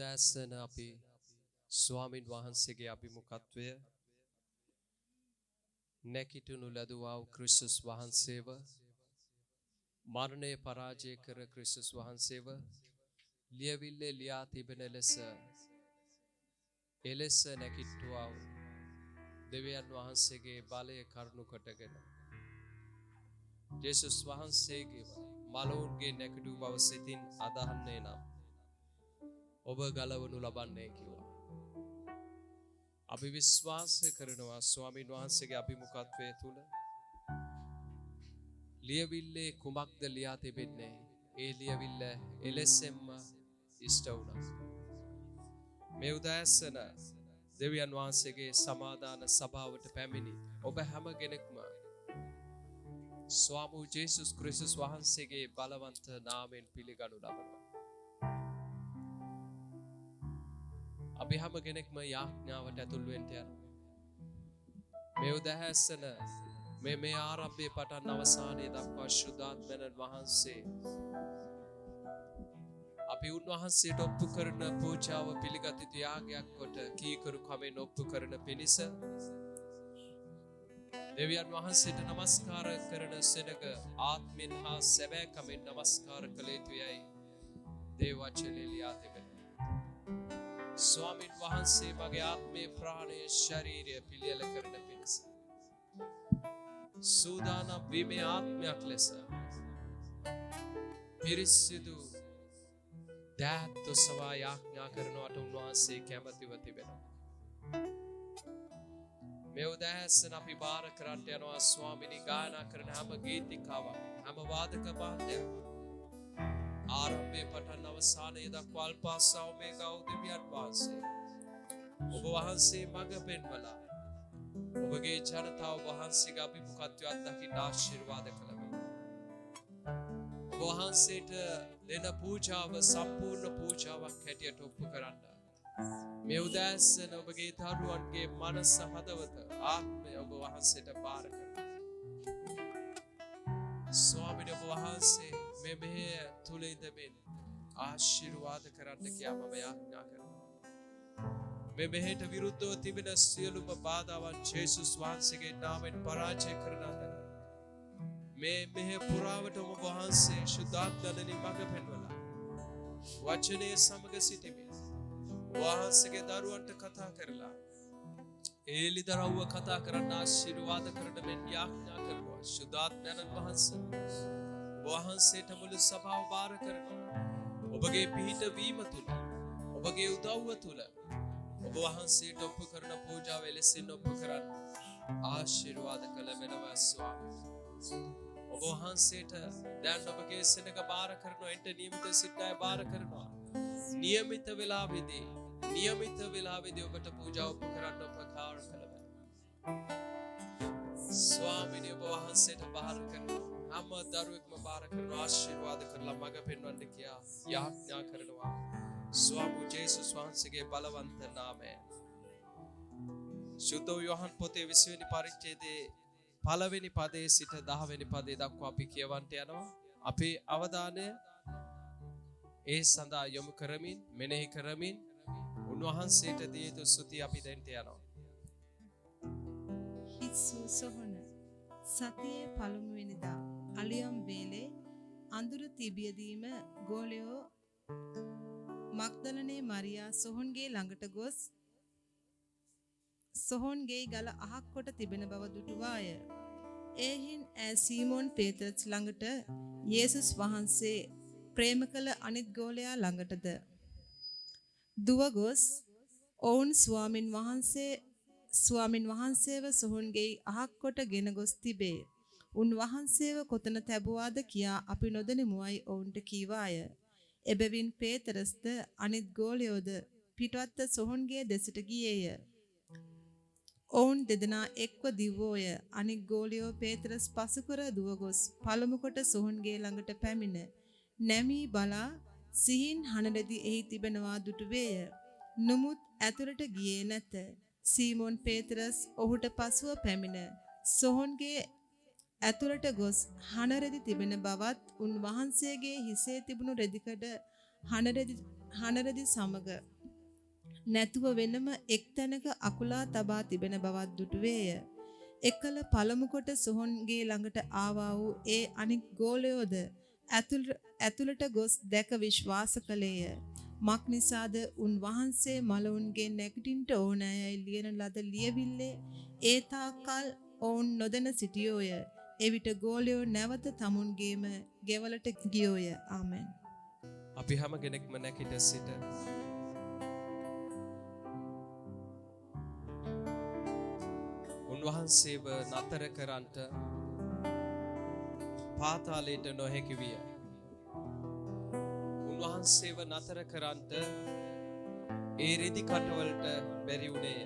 උදෑසන අපි ස්වාමින් වහන්සේගේ අභිමුඛත්වය නැකිටුණු ලැබුවා වූ ක්‍රිස්තුස් වහන්සේව මරණය පරාජය කර ක්‍රිස්තුස් වහන්සේව ලියවිල්ලේ ලියා තිබෙන එලෙස නැකිටුවා වූ දෙවියන් වහන්සේගේ බලය කරුණු කොටගෙන ජේසුස් වහන්සේගේ මලවුන්ගේ නැකිටු බව සිතින් අදහන්නේ නම් ඔබ ගලවනු ලබන්නේ කිව්වා. අපි විශ්වාස කරනවා ස්වාමීන් වහන්සේගේ අභිමුඛත්වයේ තුල ලියවිල්ලේ කුමක්ද ලියා තිබෙන්නේ? ඒ ලියවිල්ල එලෙසෙන්ම ඉෂ්ට වුණා. මේ උදෑසන දෙවියන් වහන්සේගේ සමාදාන සභාවට පැමිණි ඔබ හැම කෙනෙක්ම ස්වාමී ජේසුස් ක්‍රිස්තුස් වහන්සේගේ බලවන්ත නාමයෙන් පිළිගනු ලබනවා. අපි හැම කෙනෙක්ම යාඥාවට ඇතුල් වෙන්න යනවා. මේ උදෑසන මේ ආරම්භයේ පටන් අවසානයේ දක්වා ශුද්ධාත්මයන් වහන්සේ අපි උන්වහන්සේට ඔප්පු කරන පූජාව පිළිගත් යුතු යාගයක් කොට කීකරු කමෙන් ඔප්පු කරන පිණිස දෙවියන් වහන්සේට নমස්කාර කරන සෙනග ආත්මෙන් හා සැබෑ කමෙන් নমස්කාර කළ යුතුයයි දේව වචනේ ලියා තිබෙනවා. ස්වාමීන් වහන්සේ මගේ ආත්මේ ප්‍රාණය ශරීරය පිළියෙල කරන පිණිස සූදානම් වීමේ ආත්මයක් ලෙස පිරිසිදු දෑත් ඔසවා යාඥා කරනවට උන්වහන්සේ කැමැතිව තිබෙනවා. මේ උදෑසන අපි බාර කරන්න යනවා ස්වාමිනී ගායනා කරන හැම ගීතිකාවක් හැම වාදක භාණ්ඩයක් ආරම්භයේ පටන් අවසානයේ දක්වා අල්ෆා ඔමේගා දෙවියන් වහන්සේ ඔබ වහන්සේ මඟ පෙන්වලා ඔබගේ ජනතාව වහන්සේගේ අභිමුඛත්වය අත්දකින්න ආශිර්වාද කළා. ඔබ වහන්සේට දෙන පූජාව සම්පූර්ණ පූජාවක් හැටියට ඔප්පු කරන්න. මේ උදෑසන ඔබගේ දරුවන්ගේ මනස හදවත ආත්මය ඔබ වහන්සේට බාර කරනවා. ස්වාමීන් වහන්සේ මේ මෙහෙ තුල ඉඳමින් ආශිර්වාද කරන්න කියා මම යාඥා කරනවා. මේ මෙහෙට විරුද්ධව තිබෙන සියලුම බාධාවන් ජේසුස් වහන්සේගේ නාමයෙන් පරාජය කරනවා. මේ මෙහෙ පුරාවට ඔබ වහන්සේ ශුද්ධාත්මයෙන් මඟ පෙන්වලා වචනේ සමග සිටිමින් වහන්සේගේ දරුවන්ට කතා කරලා ඒලිදරව්ව කතා කරන්න ආශිර්වාද කරන මෙන් යාඥා කරනවා. ශුද්ධාත්මයන් වහන්සේට මුළු සභාව බාර කරනවා. ඔබගේ පිහිට වීම තුල ඔබගේ උදව්ව තුල ඔබ වහන්සේට ඔප්පු කරන පූජාව එලෙසින් ඔප්පු කරන්න ආශිර්වාද කළ වෙනවා ස්වාමී. ඔබ වහන්සේට දැන් ඔබගේ සෙනඟ බාර කරනවා. එන්ට නියමිත සිටයි බාර කරනවා. නියමිත වෙලාවෙදී ඔබට පූජා ඔප්පු කරන්න උපකාර කළා. ස්වාමීනි ඔබ වහන්සේට බාර කරනවා. හැම දරුවෙක්ම බාර කරනවා. ආශිර්වාද කරලා මඟ පෙන්වන්න කියා යාඥා කරනවා. ස්වාමී ජේසුස් වහන්සේගේ බලවන්ත නාමයෙන්. සුද්ධ යෝහන් පොතේ 20 වෙනි පරිච්ඡේදයේ 1 වෙනි පදයේ සිට 10 වෙනි පදයේ දක්වා අපි කියවන්ට යනවා. අපේ අවධානය ඒ සඳහා යොමු කරමින් මෙනෙහි කරමින් උන්වහන්සේට දී යුතු ස්තුති අපි දෙන්න යනවා. හිස්සු සොහන සතියේ පළමුවෙනිදා අලියම් වේලේ අඳුර තිබියදීම ගෝලයෝ මග්දලනේ මරියා සොහොන්ගේ ළඟට ගොස් සොහොන්ගේ ගල අහක් කොට තිබෙන බව දුටුවාය. එහින් ඈ සීමෝන් පේතරස් ළඟට යේසුස් වහන්සේ ප්‍රේම කළ අනිත් ගෝලයා ළඟටද දුව ගොස් ඔවුන් ස්වාමින් වහන්සේව සොහොන්ගේ අහක් කොට ගෙන ගොස් තිබේ. උන්වහන්සේව කොතන තැබුවාද කියා අපි නොදනිමුයි ඔවුන්ට කීවාය. එබැවින් පේතරස්ද අනිත් ගෝලයෝද පිටවත්ත සොහොන්ගේ දෙසට ගියේය. ඔවුන් දෙදෙනා එක්ව දිව්වෝය. අනිත් ගෝලයෝ පේතරස් පසුකර දුව ගොස් පළමු කොට සොහොන්ගේ ළඟට පැමිණ නැමී බලා සිහින් හනරදී එහි තිබෙනවා දුටුවේය. නමුත් ඇතුළට ගියේ නැත. සීමෝන් පේතරස් ඔහුට පසුව පැමිණ සොහොන්ගේ ඇතුළට ගොස් හනරදී තිබෙන බවත් උන්වහන්සේගේ හිසේ තිබුණු රෙදිකඩ හනරදි සමග නැතුව වෙනම එක් තැනක අකුලා තබා තිබෙන බවක් දුටුවේය. එකල පළමු කොට සොහොන්ගේ ළඟට ආවා වූ ඒ අනික් ගෝලයෝද ඇතුළට ගොස් දැක විශ්වාස කළේය. මක් නිසාද උන්වහන්සේ මලවුන්ගේ නැගිටින්ට ඕනෑයයි ලියන ලද ලියවිල්ලේ ඒ තාකල් ඔවුන් නොදැන සිටියෝය. එවිට ගෝලයෝ නැවත තමුන්ගේම ගෙවලට ගියෝය. ආමෙන්. අපි හැම කෙනෙක්ම නැගිට සිට උන්වහන්සේව නතර කරන්ට පාතාලයට නොහැකි විය. උන්වහන්සේව නතර කරන්ට ඒ රෙදි කටවලට බැරි වුණේ.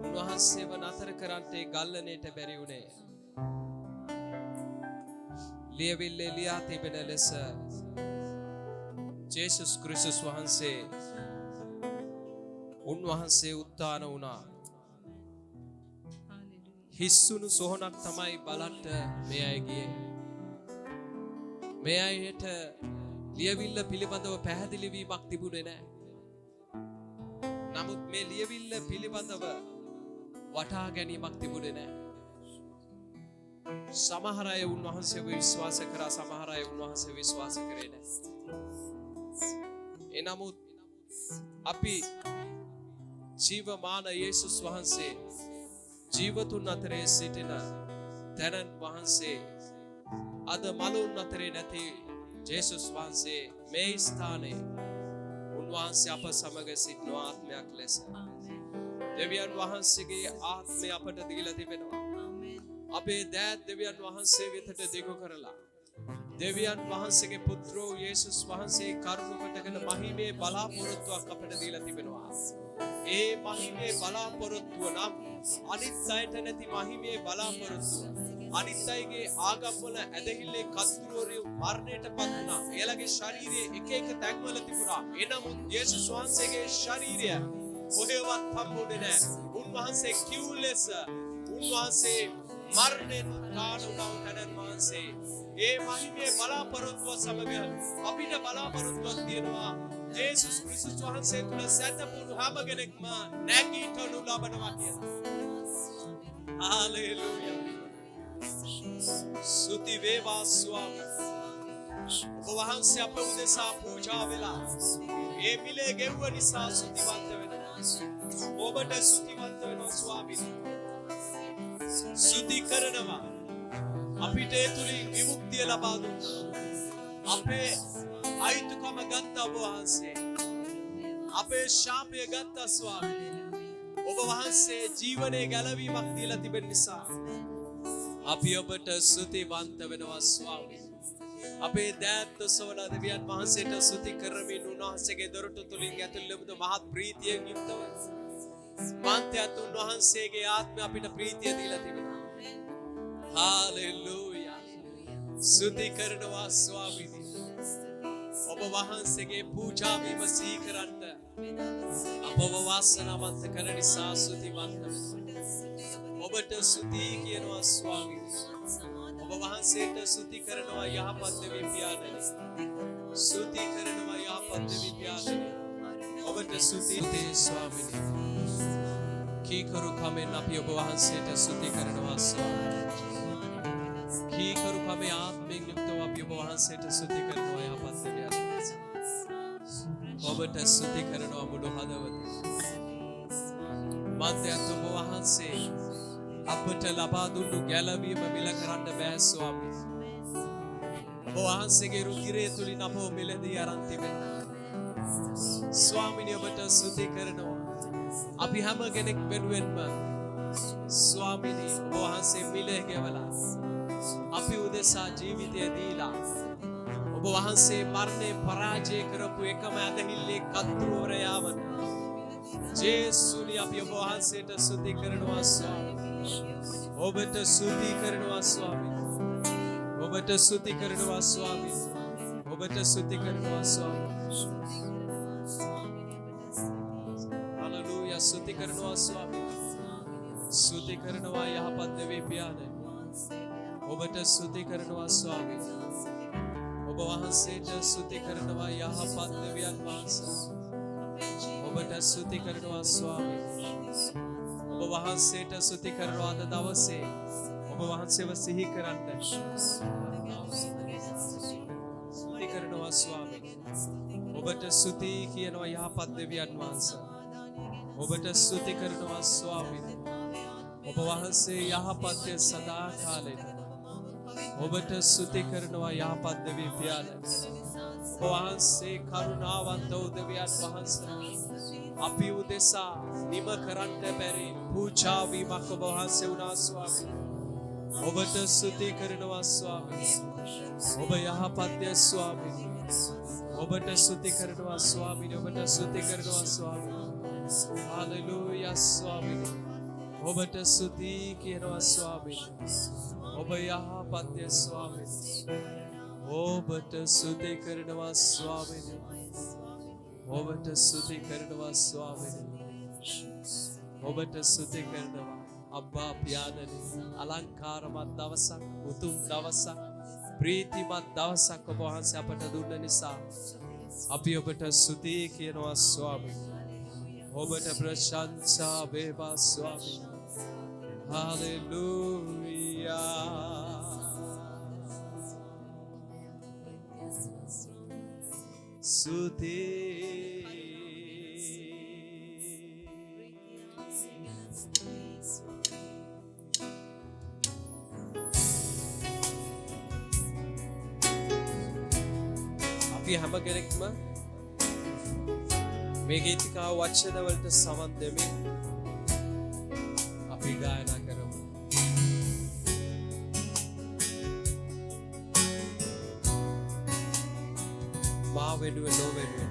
උන්වහන්සේව නතර කරන්ට ඒ ගල්ලනයට බැරි වුණේ. ලියවිල්ලේ ලියා තිබෙන ලෙස ජේසුස් ක්‍රිස්තුස් වහන්සේ උන්වහන්සේ උත්ථාන වුණා. හිස්සුණු සොහනක් තමයි බලන්න මේ අය ගියේ. මේ අයට ලියවිල්ල පිළිබඳව පැහැදිලි වීමක් තිබුණේ නැහැ. නමුත් මේ ලියවිල්ල පිළිබඳව වටහා ගැනීමක් තිබුණේ නැහැ. සමහර අය උන්වහන්සේව විශ්වාස කරා, සමහර අය උන්වහන්සේව විශ්වාස කරේ නැහැ. එනමුත් අපි ජීවමාන යේසුස් වහන්සේ ජීවතුන් අතරේ සිටින තැනන් වහන්සේ අද මලුන් අතරේ නැති ජේසුස් වහන්සේ මේ ස්ථානයේ උන්වහන්සේ අප සමග සිටින ආත්මයක් ලෙස දෙවියන් වහන්සේගේ ආත්මය අපට දීලා තිබෙනවා. අපේ දෑත් දෙවියන් වහන්සේ වෙතට දිගු කරලා දෙවියන් වහන්සේගේ පුත්‍රෝ යේසුස් වහන්සේ කරුණු කොටගෙන මහිමේ බලාපොරොත්තුවක් අපට දීලා තිබෙනවා. ඒ මහිමේ බලාපොරොත්තුව නම් අනිත් අයට නැති මහිමේ බලාපොරොත්තුව. අනිත් අයගේ ආගම්වල ඇදහිල්ලේ කස්තුරෝරිය මරණයට පත් වුණා. එයාලගේ ශරීරයේ එක එක තැන්වල තිබුණා. එනමුත් යේසුස් වහන්සේගේ ශරීරය කොහෙවත් හම්බුනේ නැහැ. උන්වහන්සේ කිව් ලෙස උන්වහන්සේ මරණයෙන් කාණ උනව තැනන් වහන්සේ ඒ මහිමේ බලාපොරොත්තුව සමග අපිට බලාපොරොත්තුවක් තියෙනවා. ජේසුස් ක්‍රිස්තුස් වහන්සේ තුල සැතපුණු හැම කෙනෙක්ම නැගීටනු ලබනවා කියලා. හාලෙලූයා. ස්තුති වේවා ස්වාමී. ඔබ වහන්සේ අප උදෙසා පූජා වෙලා ඒ මිලේ ගෙවුව නිසා ස්තුතිවන්ත වෙනවා. ඔබට ස්තුතිවන්ත වෙනවා ස්වාමී. ස්තුති කරනවා. අපිට ඒ තුලින් විමුක්තිය ලබා දුන්නා. අපේ අයිතුකම ගත්ත ඔබ වහන්සේ. අපේ ශාපය ගත්ත ස්වාමී. ඔබ වහන්සේ ජීවනයේ ගැලවීමක් දීලා තිබෙන නිසා අපි ඔබට ස්තුතිවන්ත වෙනවා ස්වාමී. අපේ දෑත් සවල දෙවියන් වහන්සේට ස්තුති කරමින් උන්වහන්සේගේ දොරටු තුලින් ඇතුල් වෙමු මහත් ප්‍රීතියෙන් යුක්තව. මාන්තයත් උන්වහන්සේගේ ආත්මය අපිට ප්‍රීතිය දීලා තිබෙනවා. හාලෙලූයා. ස්තුති කරනවා ස්වාමී. ඔබ වහන්සේගේ පූජා වීම සීකරන්න අපව වාසනාවන්ත කරන නිසා ස්තුතිවන්ත වෙනවා. ඔබට ස්තුති කියනවා ස්වාමී. ඔබ වහන්සේට ස්තුති කරනවා යහපත් දෙවියන් පියාණනි. ස්තුති කරනවා යහපත් දෙවියන් පියාණනි. ඔබට ස්තුති ස්වාමීනි. කීකරු කමෙන් අපි ඔබ වහන්සේට ස්තුති කරනවා ස්වාමී. කීකරු කමේ ආත්මයෙන් යුක්තව අපි ඔබ වහන්සේට ස්තුති කරනවා යහපත් දෙවියන්. ඔබට ස්තුති කරනවා මුළු හදවතින්. මන්දයත් ඔබ වහන්සේ අපට ලබා දුන්නු ගැලවීම මිල කරන්න බෑ ස්වාමී. ඔබ වහන්සේගේ රුධිරය තුලින් අපව මිලදී අරන් තිබෙනවා. ස්වාමීනි ඔබට ස්තුති කරනවා. අපි හැම කෙනෙක් වෙනුවෙන්ම ස්වාමීනි ඔබ වහන්සේ මිලේ ගෙවලා අපි උදෙසා ජීවිතය දීලා ඔබ වහන්සේ මරණය පරාජය කරපු එකම ඇදහිල්ලේ කතුරුවරයා වන ජේසුනි අපි ඔබ වහන්සේට ස්තුති කරනවා ස්වාමී. ඔබට ස්තුති කරනවා ස්වාමී. ඔබට ස්තුති කරනවා ස්වාමී. ඔබට ස්තුති කරනවා ස්වාමී. හalleluya. ස්තුති කරනවා ස්වාමී. ස්තුති කරනවා යහපත් දෙවියන් පියාණන්. ඔබට ස්තුති කරනවා ස්වාමී. ඔබ වහන්සේට ස්තුති කරනවා යහපත් දෙවියන් වහන්සේ. ඔබට ස්තුති කරනවා ස්වාමී. ඔබ වහන්සේට ස්තුති කරනවා අද දවසේ. ඔබ වහන්සේව සිහි කරන්න. ස්තුති කරනවා ස්වාමී. ඔබට ස්තුති කියනවා යහපත් දෙවියන් වහන්සේ. ඔබට ස්තුති කරනවා ස්වාමී. ඔබ වහන්සේ යහපත්ය සදා කාලෙට. ඔබට ස්තුති කරනවා යහපත් දෙවියන් පියාණන්. ඔබ වහන්සේ කරුණාවන්ත වූ දෙවියන් වහන්සේ. අපි උදෙසා නිම කරන්න බැරි පූජා වීමක් ඔබ වහන්සේ වුණා ස්වාමී. ඔබට ස්තුති කරනවා ස්වාමී. ඔබ යහපත්ය ස්වාමී. ඔබට ස්තුති කරනවා ස්වාමී. ඔබට ස්තුති කරනවා ස්වාමී. හalleluya ස්වාමී. ඔබට ස්තුති කියනවා ස්වාමී. ඔබ යහපත්ය ස්වාමී. ඔබට ස්තුති කරනවා ස්වාමී. ඔබට ස්තුති කරනවා ස්වාමී. ඔබට ස්තුති කරනවා අබ්බා පියාණනි. අලංකාරමත් දවසක්, උතුම් දවසක්, ප්‍රීතිමත් දවසක් ඔබ වහන්සේ අපට දුන්න නිසා අපි ඔබට ස්තුති කියනවා ස්වාමී. ඔබට ප්‍රශංසා වේවා ස්වාමී. හalleluya. ස්තුති. අපි හැම කෙනෙක්ම මේ ගීතිකාව වචන වලට සමන් දෙමින් අපි ගායනා කරමු. මා වෙනුවෙන් නො වෙනුවෙන්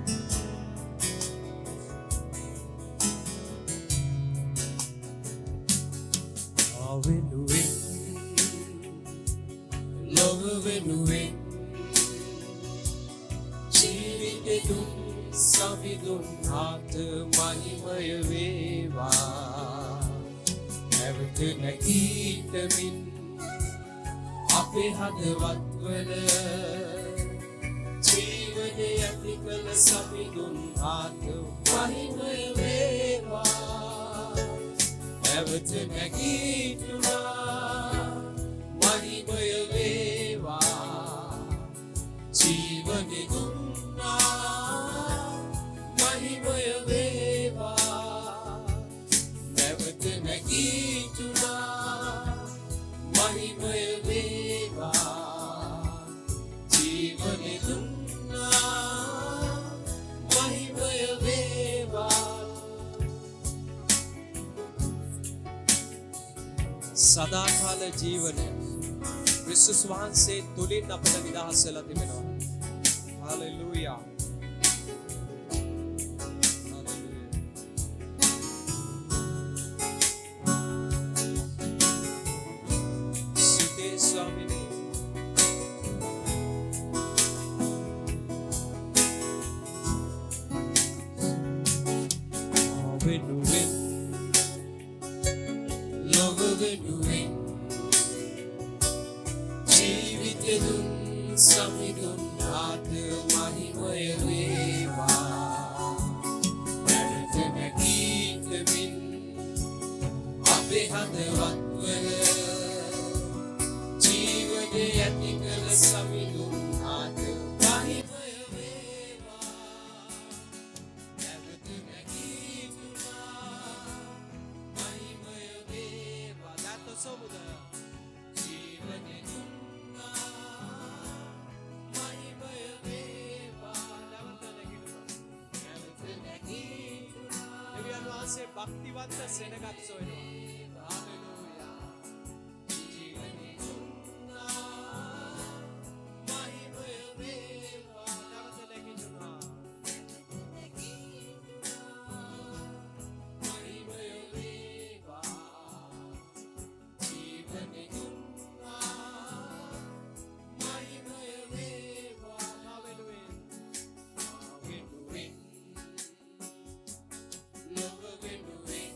මා වෙනුවෙන් ලොව වෙනුවෙන් ජීවිතේ සවිදුන් හාත මහිමය වේවා. නැවත නැගීටමින් අපේ හදවත් වල ජීවනය ඇති කළ සවිදුන් හාත මහිමය වේවා. නැවත නැගීටුනා මහිමය වේවා. ජීවනය සදාකාල ජීවනය ක්‍රිස්තුස් වහන්සේ තුලින් අපට විදහස් වෙලා තිබෙනවා. හalleluya. සුතේ ස්වාමීනි වෙනුවෙන් ලොව වෙනුවෙන් ජීවිතෙදුන් සමිදුන් ආත මහිමය වේවා. නැවත නැගීටමින් අපේ හදවත් වල ජීවනය ඇති කළ සමිදුන් ආත මහිමය වේවා. නැවත නැගීටුනා මහිමය වේවා. Dato Somuda ජීවනය දුන්නා මහිමය වේවා. නැවත නැගීටුනා නැවත නැගීටුනා දෙවියන් වහන්සේ භක්තිවන්ත සෙනගත් සොයනවා. හalleluya. ජීවනය දුන්නා මහිමය වේවා. නැවත නැගීටුනා මහිමය වේවා. ජීවනය දුන්නා මහිමය වේවා. හalleluya. වෙනුවෙන් ලොව වෙනුවෙන්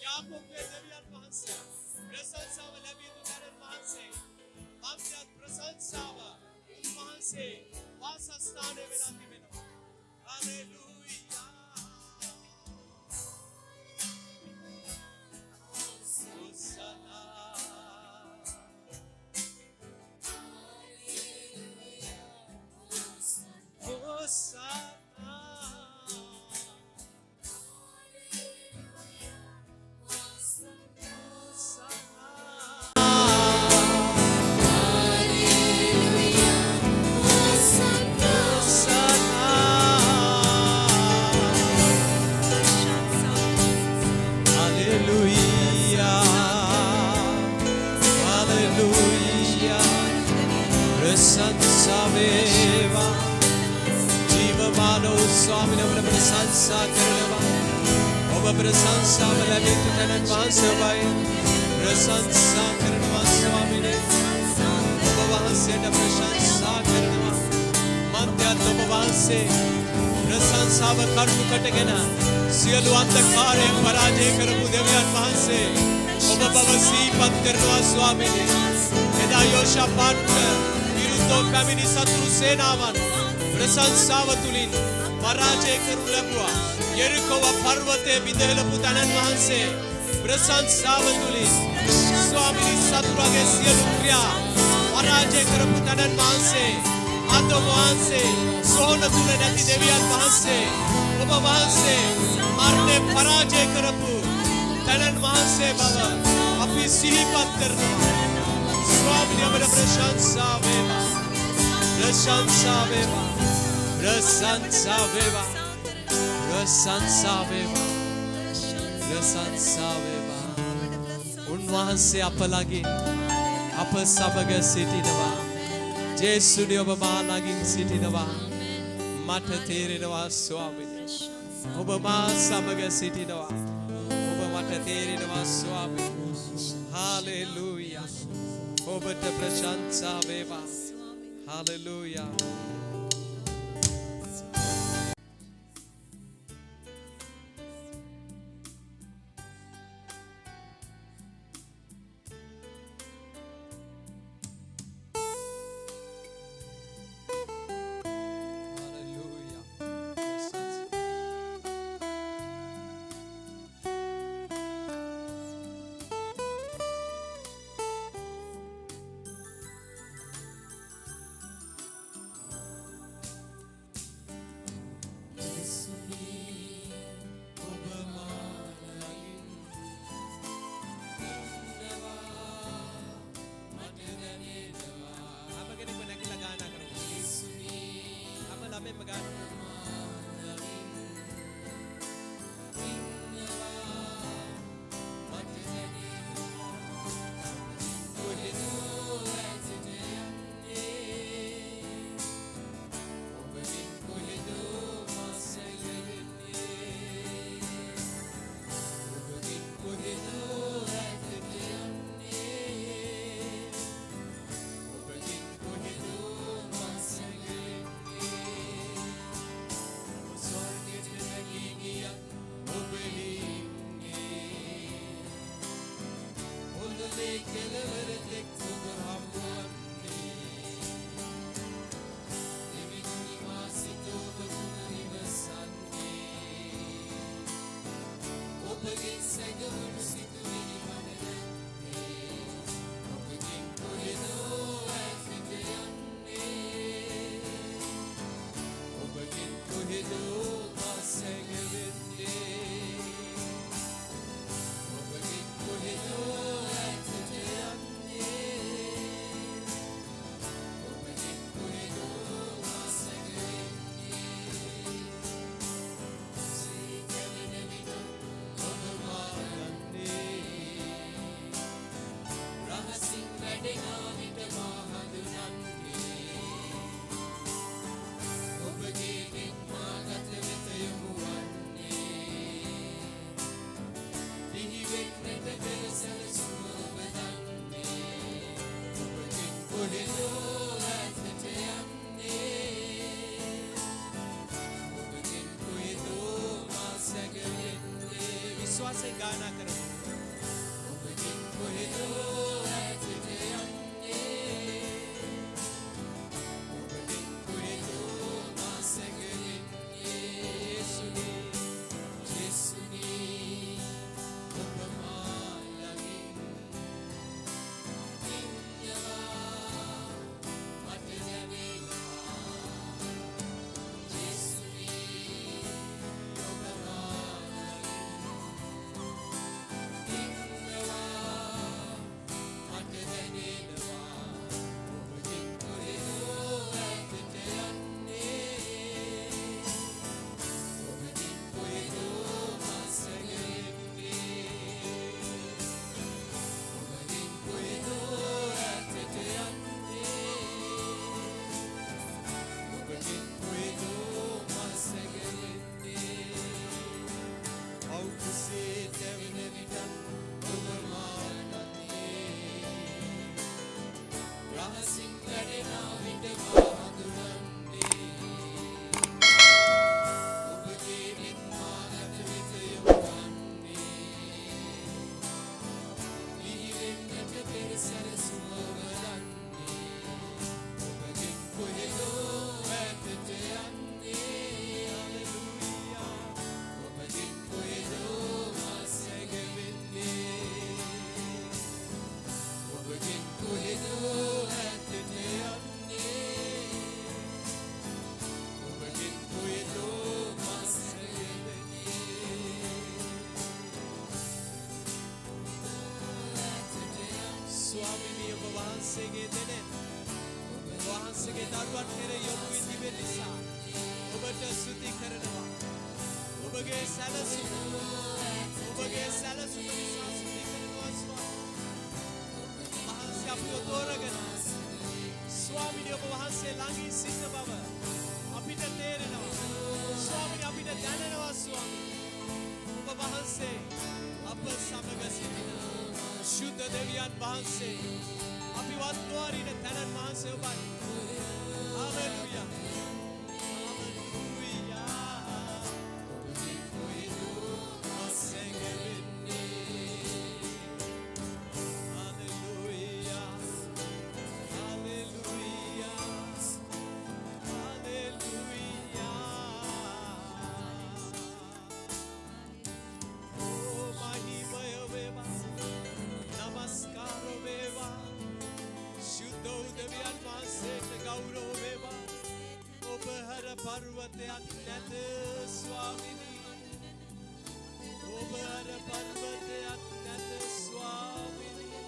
Yaakov के देवी अनवान से ප්‍රශංසාව ලැබිය යුතු තැනන් වහන්සේ මම්යත් ප්‍රශංසාව උන්වහන්සේ වාසස්ථානය වෙලා තිබෙනවා. හලෙලූයා. प्रशंसा करवा ඔබ ප්‍රශංසාව ලැබී තුනන් වහන්සේවයි ප්‍රශංසා කරනවා ස්වාමීනි ඔබ වහන්සේට ප්‍රශංසා කරනවා මන්ත්‍යත් ඔබ වහන්සේ ප්‍රශංසාව කරුණු කොටගෙන සියලු අන්ධකාරයන් පරාජය කරපු දෙවියන් වහන්සේ ඔබ බව සිහිපත් කරනවා ස්වාමීනි එදා යෝෂාපාත් විරුද්ධව පැමිණි සතුරු සේනාවන් ප්‍රශංසාව තුලින් පරාජය කරනු ලැබුවා යෙරිකෝ පර්වතයේ බිඳහෙළපු තනන් වහන්සේ ප්‍රශංසාව තුලින් ස්වාමීනි සතුරුගේ සියලු ක්‍රියා පරාජය කරපු තනන් වහන්සේ අද වහන්සේ සෝන තුල නැති දෙවියන් වහන්සේ ඔබ වහන්සේ මරණය පරාජය කරපු තනන් වහන්සේ බව අපි සිහිපත් කරනවා ස්වාමීනි අපේ ප්‍රශංසා වේවා ප්‍රශංසා වේවා प्रशंसा वेवा प्रशंसा वेवा प्रशंसा वेवा උන්වහන්සේ අප ළඟින් අප සමග සිටිනවා ජේසුනි ඔබ මා ළඟින් සිටිනවා මට තේරෙනවා ස්වාමීනි ඔබ මා සමග සිටිනවා ඔබ මට තේරෙනවා ස්වාමීනි හාලෙලූයා ඔබට ප්‍රශංසා වේවා හාලෙලූයා विश्वास से गाना करो වහන්සේගේ දෙනෙන් ඔබ වහන්සේගේ දරුවන් කෙරෙහි යොමු වී තිබෙන නිසා ඔබට ස්තුති කරනවා. ඔබගේ සැලසුම නිසා ස්තුති කරනවා ස්වාමී. වහන්සේ අපිව තෝරගෙන ස්වාමීනි ඔබ වහන්සේ ළඟින් සිටින බව අපිට තේරෙනවා. ස්වාමීනි අපිට දැනෙනවා ස්වාමී. ඔබ වහන්සේ අප සමග සිටින ශුද්ධ දෙවියන් වහන්සේ අපි වත් නොවරින තැනන් වහන්සේ ඔබයි. හාලෙලූයා. පර්වතයක් නැත ස්වාමිනී. ඔබ අර පර්වතයක් නැත ස්වාමිනී.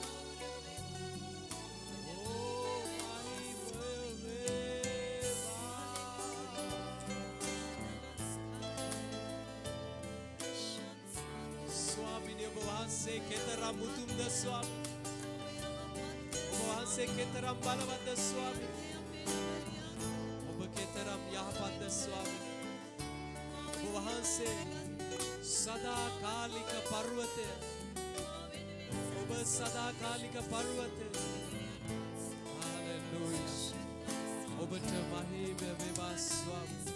ඕ මහිම වේවා. ස්වාමිනී ඔබ වහන්සේ කෙතරම් උතුම්ද ස්වාමී. ඔබ වහන්සේ කෙතරම් බලවත්ද ස්වාමී. කෙතරම් යහපත්ද ස්වාමී. ඔබ වහන්සේ සදාකාලික පර්වතය. ඔබ සදාකාලික පර්වතය. හාලෙලූයා. ඔබට මහිම වේවා ස්වාමී.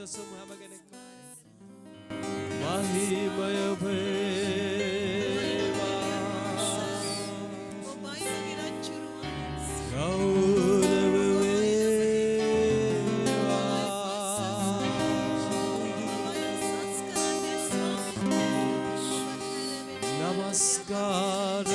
සමු හැම කෙනෙක්ම මහිමය වේවා. ඔබයි රජුරුවන් ගෞරව වේවා. නමස්කාර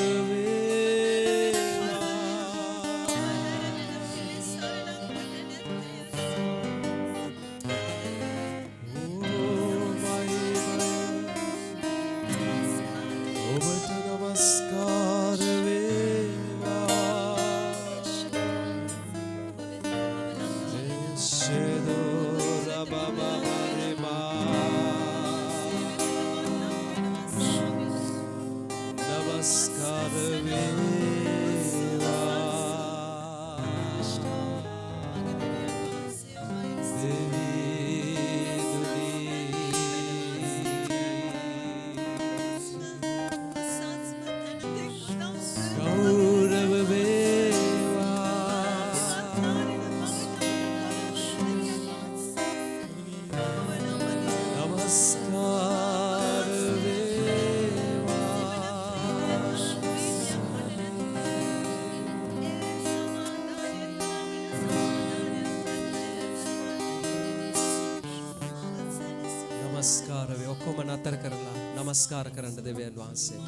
නමස්කාර කරන්න දෙවියන් වහන්සේට.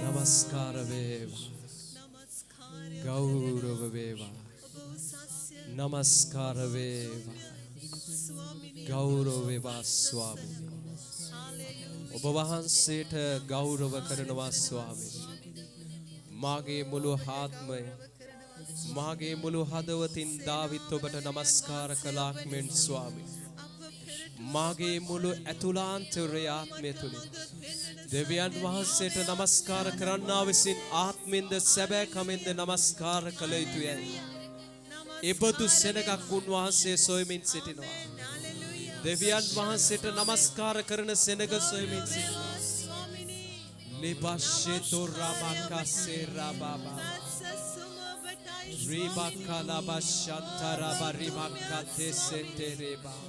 නමස්කාර වේවා. ගෞරව වේවා. නමස්කාර වේවා. ගෞරව වේවා ස්වාමී. ඔබ වහන්සේට ගෞරව කරනවා ස්වාමී. මාගේ මුළු ආත්මය මාගේ මුළු හදවතින් දාවිත් ඔබට නමස්කාර කළාක් මෙන් ස්වාමී. මාගේ මුළු ඇතුළාන්තරයේ ආත්මය තුලින් දෙවියන් වහන්සේට නමස්කාර කරන්නා විසින් ආත්මෙන්ද සැබෑ කමෙන්ද නමස්කාර කළ යුතුයයි. එබඳු සෙනගක් උන්වහන්සේ සොයමින් සිටිනවා. දෙවියන් වහන්සේට නමස්කාර කරන සෙනග සොයමින් සිටිනවා. ලිබෂේතෝ රාමකසේ රාබාබා රිබකලබෂන්තර බරිමකතේ සෙන්තරේබා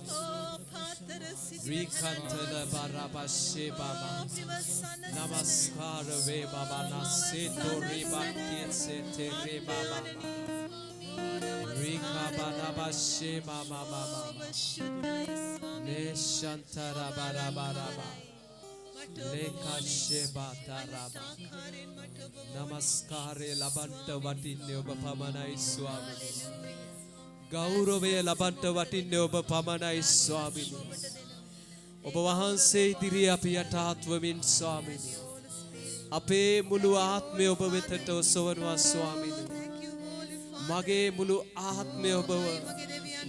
Rikantala barabashe baba. Namaskar ve baba naseto ribakien sete re baba. Rika barabashe baba baba. Neshantara barabaraba. Lekashe bataraba. Namaskare labanta watinne ඔබ පමණයි ස්වාමිනී. ගෞරවය ලබන්ට වටින්නේ ඔබ පමණයි ස්වාමිනී. ඔබ වහන්සේ ඉදිරියේ අපි යටහත් වෙමින් ස්වාමිනී. අපේ මුළු ආත්මය ඔබ වෙතට ඔසවනවා ස්වාමිනී. මගේ මුළු ආත්මය ඔබව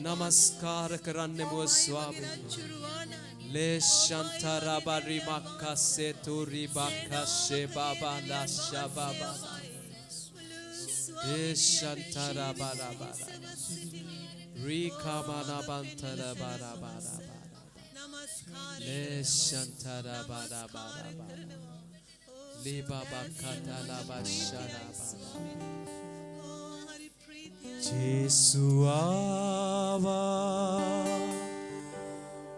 නමස්කාර කරන්නෙමු ස්වාමිනී. ලේෂන්තරබරි මක්කසේ තුරි බක්කසේ බබා ලාෂා බබා. ලේෂන්තරබරබර. Rikamana bantara bara bara bara. Leshantara bara bara bara. Liba bakata la bashara bara. Jesuava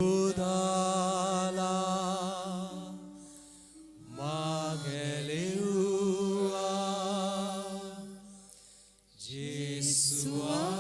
Budala Mageleua Jesuava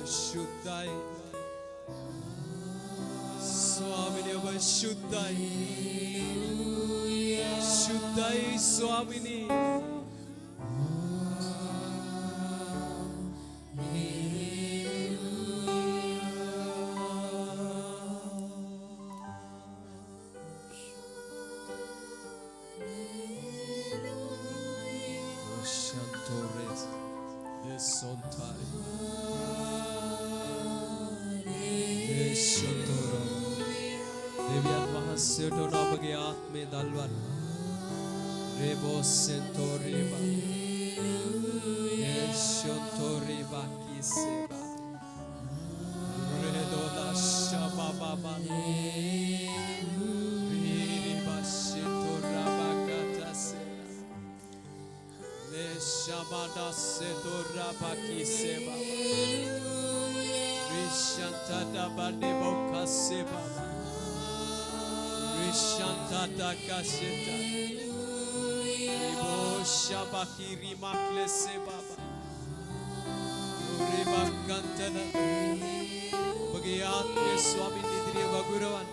शुद्धाई स्वामिनी अब शुद्धाई शुद्धाई स्वामिनी देवियान वහන්සේට ඔබගේ ආත්මය දල්වන්න රේබෝ සෙන්තෝරිබා යේෂොතෝරිබා කිසෙබා රේදෝලා ශබබබා රීරිබා ෂෙතෝරබා කතසේ ලේෂබඩා සෙතෝරබා කිසෙබා රිෂන්තදා බඩේබෝ කසෙබා Shantata kasheta Ibo shabakiri maklese baba Uriba kantana Bagi aatme swami nidriya vaguravan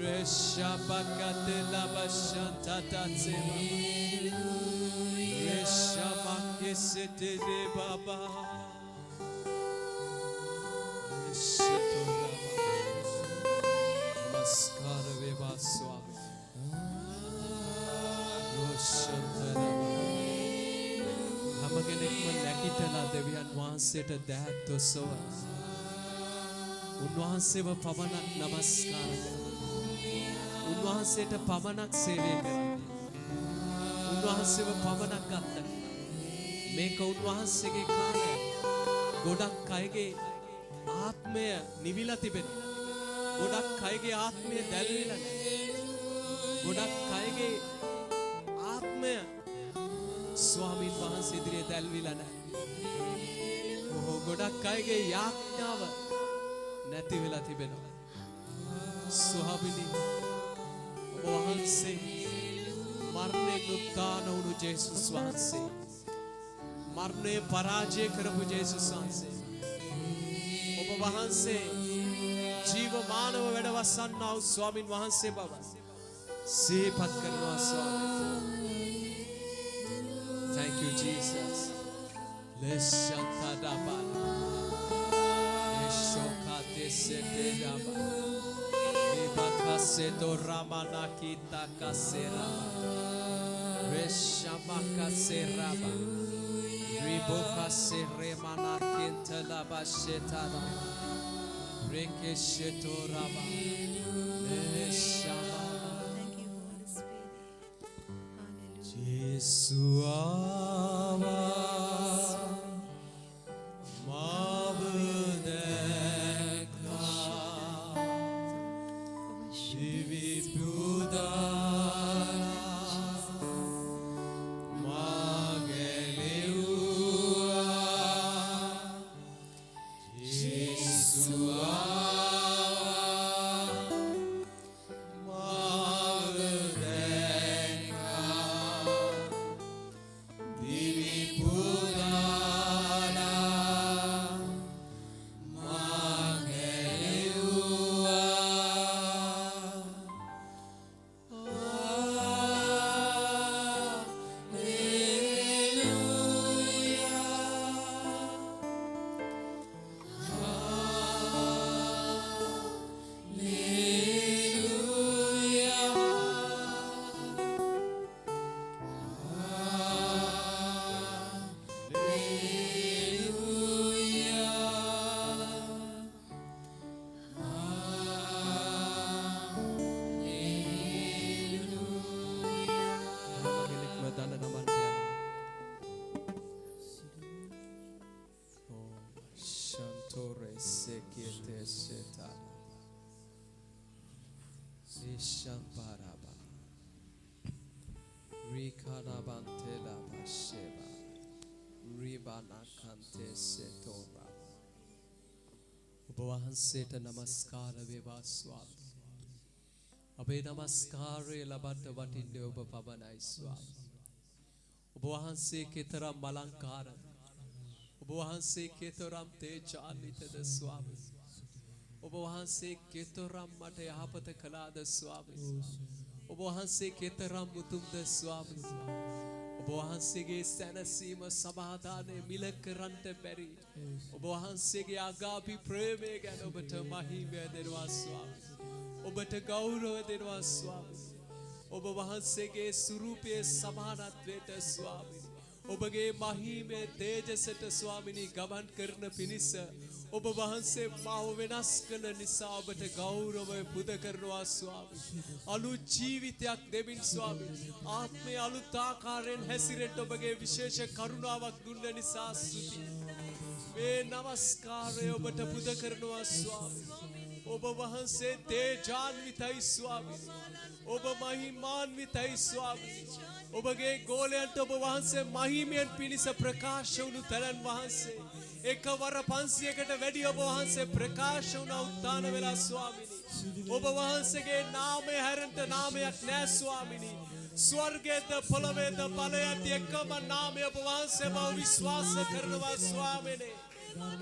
Reshabakate laba shantata tseba Reshabakesete de baba Reshetoraba Namaskar veva swami Roshantaraba හැම කෙනෙක්ම නැගිටලා දෙවියන් වහන්සේට දෑත් ඔසවන උන්වහන්සේව පමණක් නමස්කාර කරනවා උන්වහන්සේට පමණක් සේවය කරනවා උන්වහන්සේව පමණක් අත්දැක මේක උන්වහන්සේගේ කාර්යය ගොඩක් අයගේ ආත්මය නිවිලා තිබෙනවා ගොඩක් අයගේ ආත්මය දැල්විලා නැහැ ගොඩක් අයගේ ආත්මය ස්වාමීන් වහන්සේ ඉදිරියේ දැල්විලා නැහැ ගොඩක් අයගේ යාඥාව නැති වෙලා තිබෙනවා ස්වාමීනි ඔබ වහන්සේ මරණයෙන් උත්ථාන වුණු ජේසුස් වහන්සේ මරණය පරාජය කරපු ජේසුස් වහන්සේ ඔබ වහන්සේ ජීවමානව වැඩවසන්නා වූ ස්වාමීන් වහන්සේ බව සිහිපත් කරනවා ස්වාමී Thank you Jesus Leshantadaba Leshokate setedaba Libakasedo ramanakita kaseraba Reshamakaseraba Ribokaseramanakintala shetada Rekeshetoraba Leshama Thank you, Holy Spirit. Hallelujah. Jesuava Mavdeka Divi Pudara Mageleua Jesuava වහන්සේට නමස්කාර වේවා ස්වාමී අපේ නමස්කාරය ලබන්න වටින්නේ ඔබ පමණයි ස්වාමී ඔබ වහන්සේ කෙතරම් බලංකාරද ඔබ වහන්සේ කෙතරම් තේජාන්විතද ස්වාමී. ඔබ වහන්සේ කෙතරම් මට යහපත කළාද ස්වාමී. ඔබ වහන්සේ කෙතරම් උතුම්ද ස්වාමී. ඔබ වහන්සේගේ සැනසීම සමාදානය මිල කරන්නට බැරි. ඔබ වහන්සේගේ අගාපි ප්‍රේමය ගැන ඔබට මහිමය දෙනවා ස්වාමී. ඔබට ගෞරව දෙනවා ස්වාමී. ඔබ වහන්සේගේ ස්වරූපයේ සමානත්වයට ස්වාමී. ඔබගේ මහිමය තේජසට ස්වාමිනී ගමන් කරන පිණිස ඔබ වහන්සේ මාව වෙනස් කළ නිසා ඔබට ගෞරවය පුද කරනවා ස්වාමී. අලුත් ජීවිතයක් දෙමින් ස්වාමී ආත්මය අලුත් ආකාරයෙන් හැසිරෙන්න ඔබගේ විශේෂ කරුණාවක් දුන්න නිසා ස්තුතියි. මේ නමස්කාරය ඔබට පුද කරනවා ස්වාමී. ඔබ වහන්සේ තේජාන්විතයි ස්වාමී. ඔබ මහිමාන්විතයි ස්වාමී. ඔබගේ ගෝලයන්ට ඔබ වහන්සේ මහිමයෙන් පිණිස ප්‍රකාශ වුණු තරන් වහන්සේ එකවර 500කට වැඩි ඔබ වහන්සේ ප්‍රකාශ වුණා උත්තාන වෙලා ස්වාමිනී. ඔබ වහන්සේගේ නාමය හැරෙන්න නාමයක් නෑ ස්වාමිනී. ස්වර්ගයේද පොළොවේද බලය ඇති එකම නාමය ඔබ වහන්සේ බව විශ්වාස කරනවා ස්වාමිනී.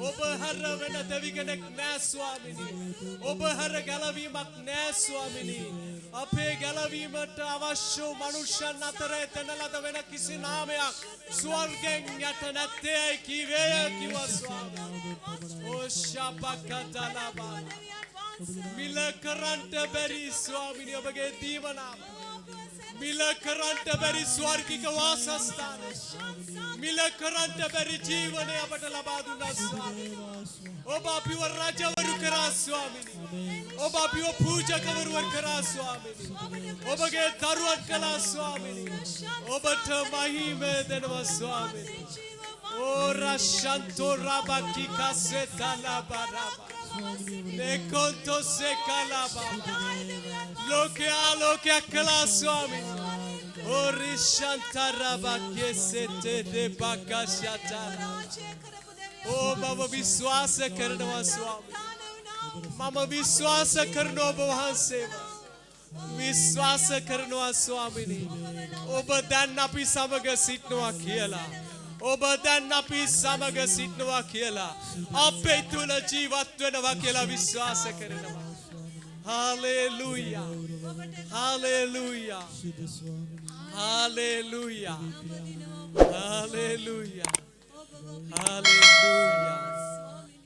ඔබ හැර වෙන දෙවි කෙනෙක් නෑ ස්වාමිනී. ඔබ හැර ගැලවීමක් නෑ ස්වාමිනී. අපේ ගැලවීමට අවශ්‍ය මනුෂ්‍යයන් අතර එතන ලද වෙන කිසි නාමයක් ස්වර්ගෙන් යට නැත්තේ කිවේය කිව්වා ස්වාමී. ඕ ශබකතලබා මිල කරන්ට බැරි ස්වාමිනී ඔබගේ දීවනාම. මිල කරන්ට බැරි ස්වර්ගික වාසස්ථාන. මිල කරන්ට බැරි ජීවනය අපට ලබා දුන්නා ස්වාමී. ඔබ අපිව රජවරු කරා ස්වාමිනී. ඔබ අපිව පූජකවරු කරා ස්වාමිනී. ඔබගේ දරුවන් කළා ස්වාමිනී. ඔබට මහිමය දෙනවා ස්වාමිනී. ඕ රෂන්තෝ රබකි කසෙතලබරබ नेकोंतो से कलाबा लोके आलोके कला स्वामी ओरिशंतरबा के से ते बाकाशाता ओ बाबा विश्वास करनवा स्वामी मामा विश्वास करनो वहां से विश्वास करनवा स्वामीनी ඔබ දැන් අපි සමග සිටනවා කියලා ඔබ දැන් අපි සමග සිටනවා කියලා අපේ තුල ජීවත් වෙනවා කියලා විශ්වාස කරනවා. Hallelujah hallelujah hallelujah hallelujah hallelujah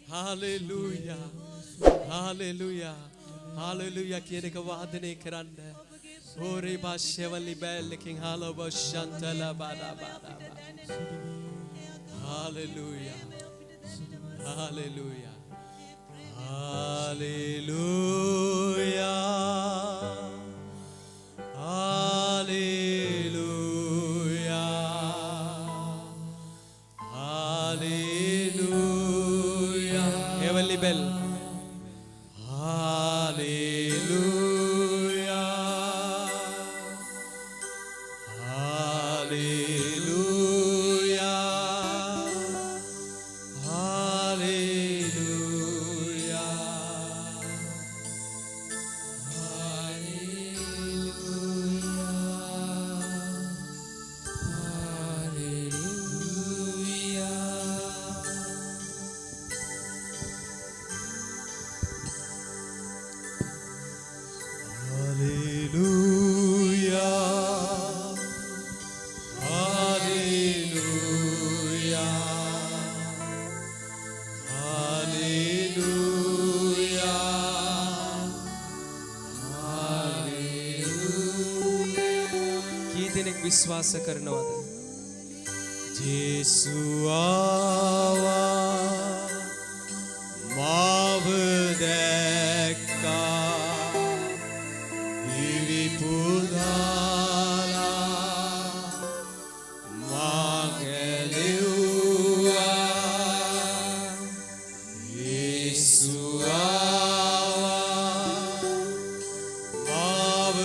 hallelujah hallelujah hallelujah කියන එක වාදනය කරන්න. ඕරේ භාෂ්‍යවලි බැලකින් හාලොබ ශන්තලා බාදා බාදා. Hallelujah. Hallelujah. Hallelujah. Hallelujah. Hallelujah. Heavenly bell. Hallelujah. Hallelujah. विश्वास करनवाद जेसु आवा माव देखा इवी पुदाला मागेलुआ जेसु आवा माव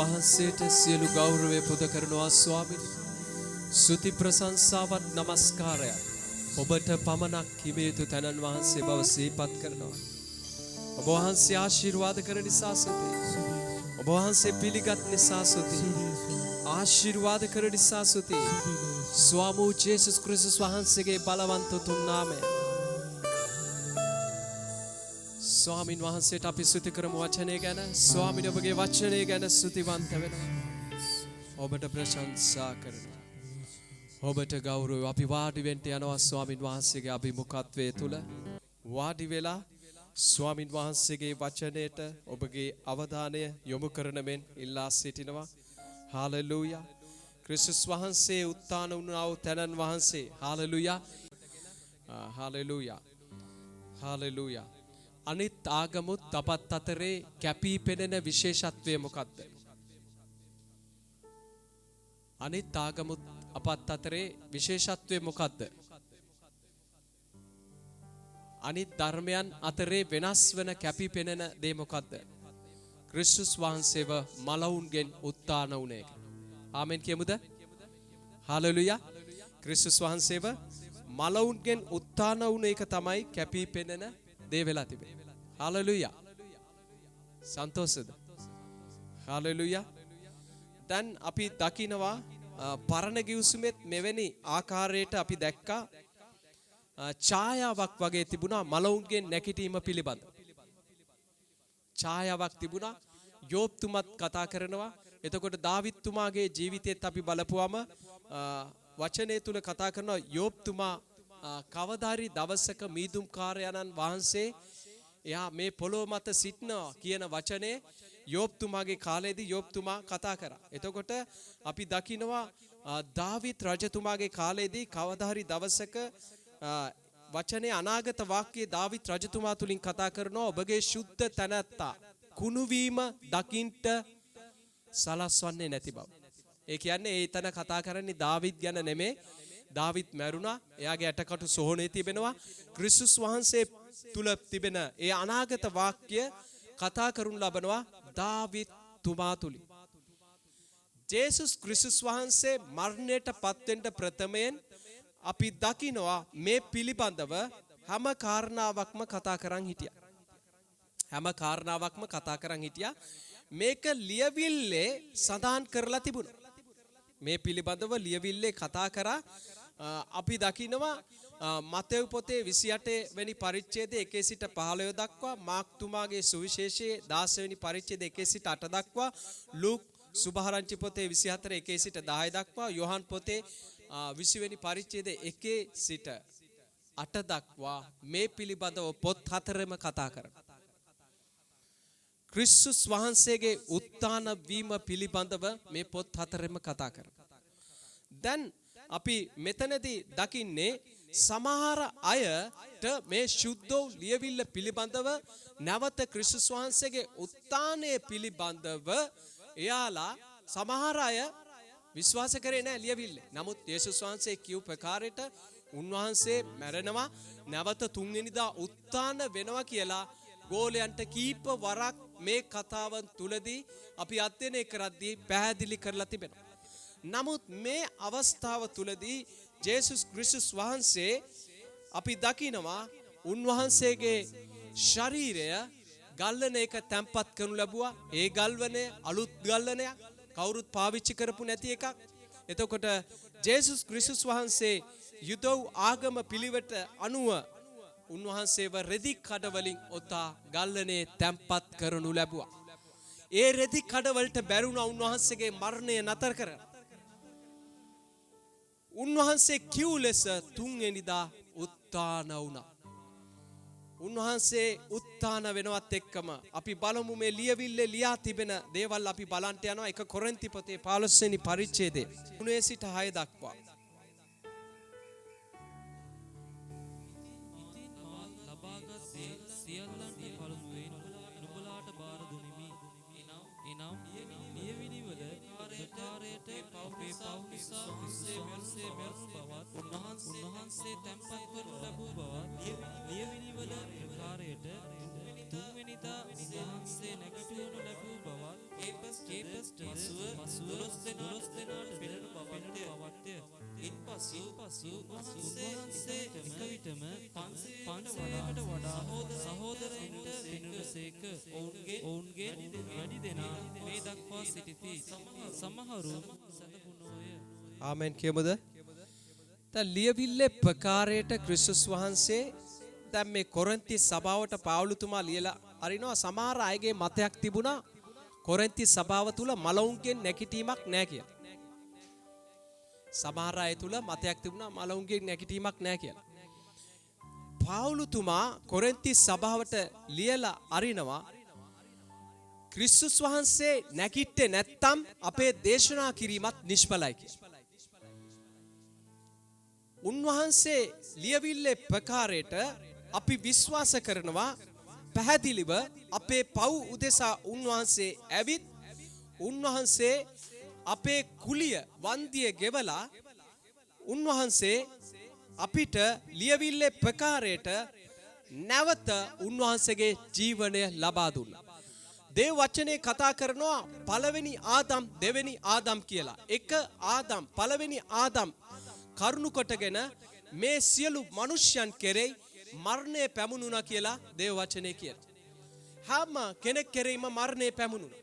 වහන්සේට සියලු ගෞරවය පුද කරනවා ස්වාමීනි. ස්තුති ප්‍රශංසාවත් නමස්කාරයක් ඔබට පමණක් හිමි යුතු තැනන් වහන්සේ බව සිහිපත් කරනවා. ඔබ වහන්සේ ආශිර්වාද කර නිසා ස්තුතියි. ඔබ වහන්සේ පිළිගත් නිසා ස්තුතියි. ආශිර්වාද කර නිසා ස්තුතියි. ස්වාමී ජේසුස් ක්‍රිස්තුස් වහන්සේගේ බලවන්ත තුන් නාමය. ස්වාමින් වහන්සේට අපි ස්තුති කරමු වචනය ගැන. ස්වාමීන් ඔබගේ වචනය ගැන ස්තුතිවන්ත වෙනවා. ඔබට ප්‍රශංසා කරනවා. ඔබට ගෞරවය. අපි වාඩි වෙන්න යනවා ස්වාමින් වහන්සේගේ අභිමුඛත්වයේ තුල. වාඩි වෙලා ස්වාමින් වහන්සේගේ වචනයට ඔබගේ අවධානය යොමු කරන මෙන් ඉල්ලා සිටිනවා. හාලෙලූයා. ක්‍රිස්තුස් වහන්සේ උත්ථාන වුණා වූ තැනන් වහන්සේ. හාලෙලූයා. හාලෙලූයා. හාලෙලූයා. අනිත් ආගමුත් අපත් අතරේ කැපී පෙනෙන විශේෂත්වය මොකක්ද? අනිත් ආගමුත් අපත් අතරේ විශේෂත්වය මොකක්ද? අනිත් ධර්මයන් අතරේ වෙනස් වෙන කැපී පෙනෙන දේ මොකක්ද? ක්‍රිස්තුස් වහන්සේව මලවුන්ගෙන් උත්ථාන වුණ එක. ආමෙන් කියමුද? හාලෙලූයා. ක්‍රිස්තුස් වහන්සේව මලවුන්ගෙන් උත්ථාන වුණ එක තමයි කැපී පෙනෙන දේ වෙලා තිබෙන්නේ. හාලෙලූයා. සන්තෝෂද? හාලෙලූයා. දැන් අපි දකිනවා පරණ ගිවිසුමෙත් මෙවැනි ආකාරයට අපි දැක්කා ඡායාවක් වගේ තිබුණා මලවුන්ගෙන් නැගිටීම පිළිබඳ. ඡායාවක් තිබුණා. යෝබ් තුමත් කතා කරනවා. එතකොට දාවිද් තුමාගේ ජීවිතයත් අපි බලපුවම වචනය තුල කතා කරනවා යෝබ් තුමා කවදාරි දවසක මීදුම්කාරයන්න් වහන්සේ එයා මේ පොළොව මත සිටනවා කියන වචනේ යෝබ් තුමාගේ කාලේදී යෝබ් තුමා කතා කරා. එතකොට අපි දකිනවා දාවිද් රජතුමාගේ කාලේදී කවදාරි දවසක වචනේ අනාගත වාක්‍යයේ දාවිද් රජතුමා තුලින් කතා කරනවා ඔබගේ සුද්ධ තනත්තා කුණු වීම දකින්ට සලස්වන්නේ නැති බව. ඒ කියන්නේ ඒ තන කතා කරන්නේ දාවිද් ගැන නෙමෙයි. දාවිද් මැරුණා. එයාගේ ඇටකටු සොහොනේ තිබෙනවා. ක්‍රිස්තුස් වහන්සේ තුල තිබෙන ඒ අනාගත වාක්‍ය කතා කරනු ලබනවා දාවිද් තුමා තුලින්. ජේසුස් ක්‍රිස්තුස් වහන්සේ මරණයට පත්වෙන්න ප්‍රථමයෙන් අපි දකිනවා මේ පිළිබඳව හැම කාරණාවක්ම කතා කරන් හිටියා. හැම කාරණාවක්ම කතා කරන් හිටියා. මේක ලියවිල්ලේ සඳහන් කරලා තිබුණා. මේ පිළිබඳව ලියවිල්ලේ කතා කරා. අපි දකිනවා මතෙව් පොතේ 28 වෙනි පරිච්ඡේදයේ 1 සිට 15 දක්වා, මාර්ක් තුමාගේ සුවිශේෂයේ 16 වෙනි පරිච්ඡේදයේ 1 සිට 8 දක්වා, ලූක් සුභාරංචි පොතේ 24 1 සිට 10 දක්වා, යොහන් පොතේ 20 වෙනි පරිච්ඡේදයේ 1 සිට 8 දක්වා මේ පිළිබඳව පොත් හතරෙම කතා කරනවා. ක්‍රිස්තුස් වහන්සේගේ උත්ථාන වීම පිළිබඳව මේ පොත් හතරෙම කතා කරනවා. දැන් අපි මෙතනදී දකින්නේ සමහර අයට මේ සුද්ධ ලියවිල්ල පිළිබඳව නැවත ක්‍රිස්තුස් වහන්සේගේ උත්ථානය පිළිබඳව එයාලා සමහර අය විශ්වාස කරේ නැහැ ලියවිල්ලේ. නමුත් යේසුස් වහන්සේ කියු ප්‍රකාරයට උන්වහන්සේ මැරෙනවා නැවත තුන්වෙනිදා උත්ථාන වෙනවා කියලා ගෝලයන්ට කීප වරක් මේ කතාවන් තුලදී අපි අධ්‍යයනය කරද්දී පැහැදිලි කරලා තිබෙනවා. නමුත් මේ අවස්ථාව තුලදී ජේසුස් ක්‍රිස්තුස් වහන්සේ අපි දකිනවා උන්වහන්සේගේ ශරීරය ගල්වනයක තැන්පත් කරනු ලැබුවා. ඒ ගල්වනය අලුත් ගල්වනයක්, කවුරුත් පාවිච්චි කරපු නැති එකක්. එතකොට ජේසුස් ක්‍රිස්තුස් වහන්සේ යුදෙව් ආගම පිළිවෙත අනුව උන්වහන්සේව රෙදි කඩ වලින් ඔතා ගල්වනේ තැන්පත් කරනු ලැබුවා. ඒ රෙදි කඩ වලට බැරුණා උන්වහන්සේගේ මරණය නතර කරන්න. උන්වහන්සේ කිව් ලෙස තුන්වෙනිදා උත්ථාන වුණා. උන්වහන්සේ උත්ථාන වෙනවත් එක්කම අපි බලමු මේ ලියවිල්ලේ ලියා තිබෙන දේවල් අපි බලන්ට යනවා. 1 කොරින්ති පොතේ 15 වෙනි පරිච්ඡේදයේ 3 සිට 6 දක්වා. උන්වහන්සේ තැන්පත් කරනු ලැබූ බව ලියවිලිවල ප්‍රකාරයට තුන්වෙනිදා උන්වහන්සේ නැගිටවනු ලැබූ බවත් කේපස්ටද පසුව 12 දෙනාට පෙනෙන බවත්ය. ඉන්පසු උන්වහන්සේ එක විටම 500කට වඩා සහෝදරයින්ට පෙනුනසේක. ඔවුන්ගේ වැඩි දෙනා මේ දක්වා සිටිති. සමහරු සැතපුණෝය. ආමෙන් කියමුද? දැන් ලියවිල්ලේ ප්‍රකාරයට ක්‍රිස්තුස් වහන්සේ දැන් මේ කොරින්ති සභාවට පාවුලුතුමා ලියලා අරිනවා. සමහර අයගේ මතයක් තිබුණා කොරින්ති සභාව තුල මලවුන්ගෙන් නැගිටීමක් නැහැ කියලා. සමහර අය තුල මතයක් තිබුණා මලවුන්ගෙන් නැගිටීමක් නැහැ කියලා. පාවුලුතුමා කොරින්ති සභාවට ලියලා අරිනවා ක්‍රිස්තුස් වහන්සේ නැගිට්ටේ නැත්තම් අපේ දේශනා කිරීමත් නිෂ්ඵලයි කියලා. උන්වහන්සේ ලියවිල්ලේ ප්‍රකාරයට අපි විශ්වාස කරනවා පැහැදිලිව අපේ පව් උදෙසා උන්වහන්සේ ඇවිත් උන්වහන්සේ අපේ කුලිය වන්දිය ගෙවලා උන්වහන්සේ අපිට ලියවිල්ලේ ප්‍රකාරයට නැවත උන්වහන්සේගේ ජීවනය ලබා දුන්නා. දේව වචනේ කතා කරනවා පළවෙනි ආදම් දෙවෙනි ආදම් කියලා. එක ආදම් පළවෙනි ආදම් කරුණු කොටගෙන මේ සියලු මනුෂ්‍යයන් කෙරෙහි මරණය පැමුණුණා කියලා දේව වචනේ කියනවා. හැම කෙනෙක් කෙරෙහිම මරණය පැමුණුණා.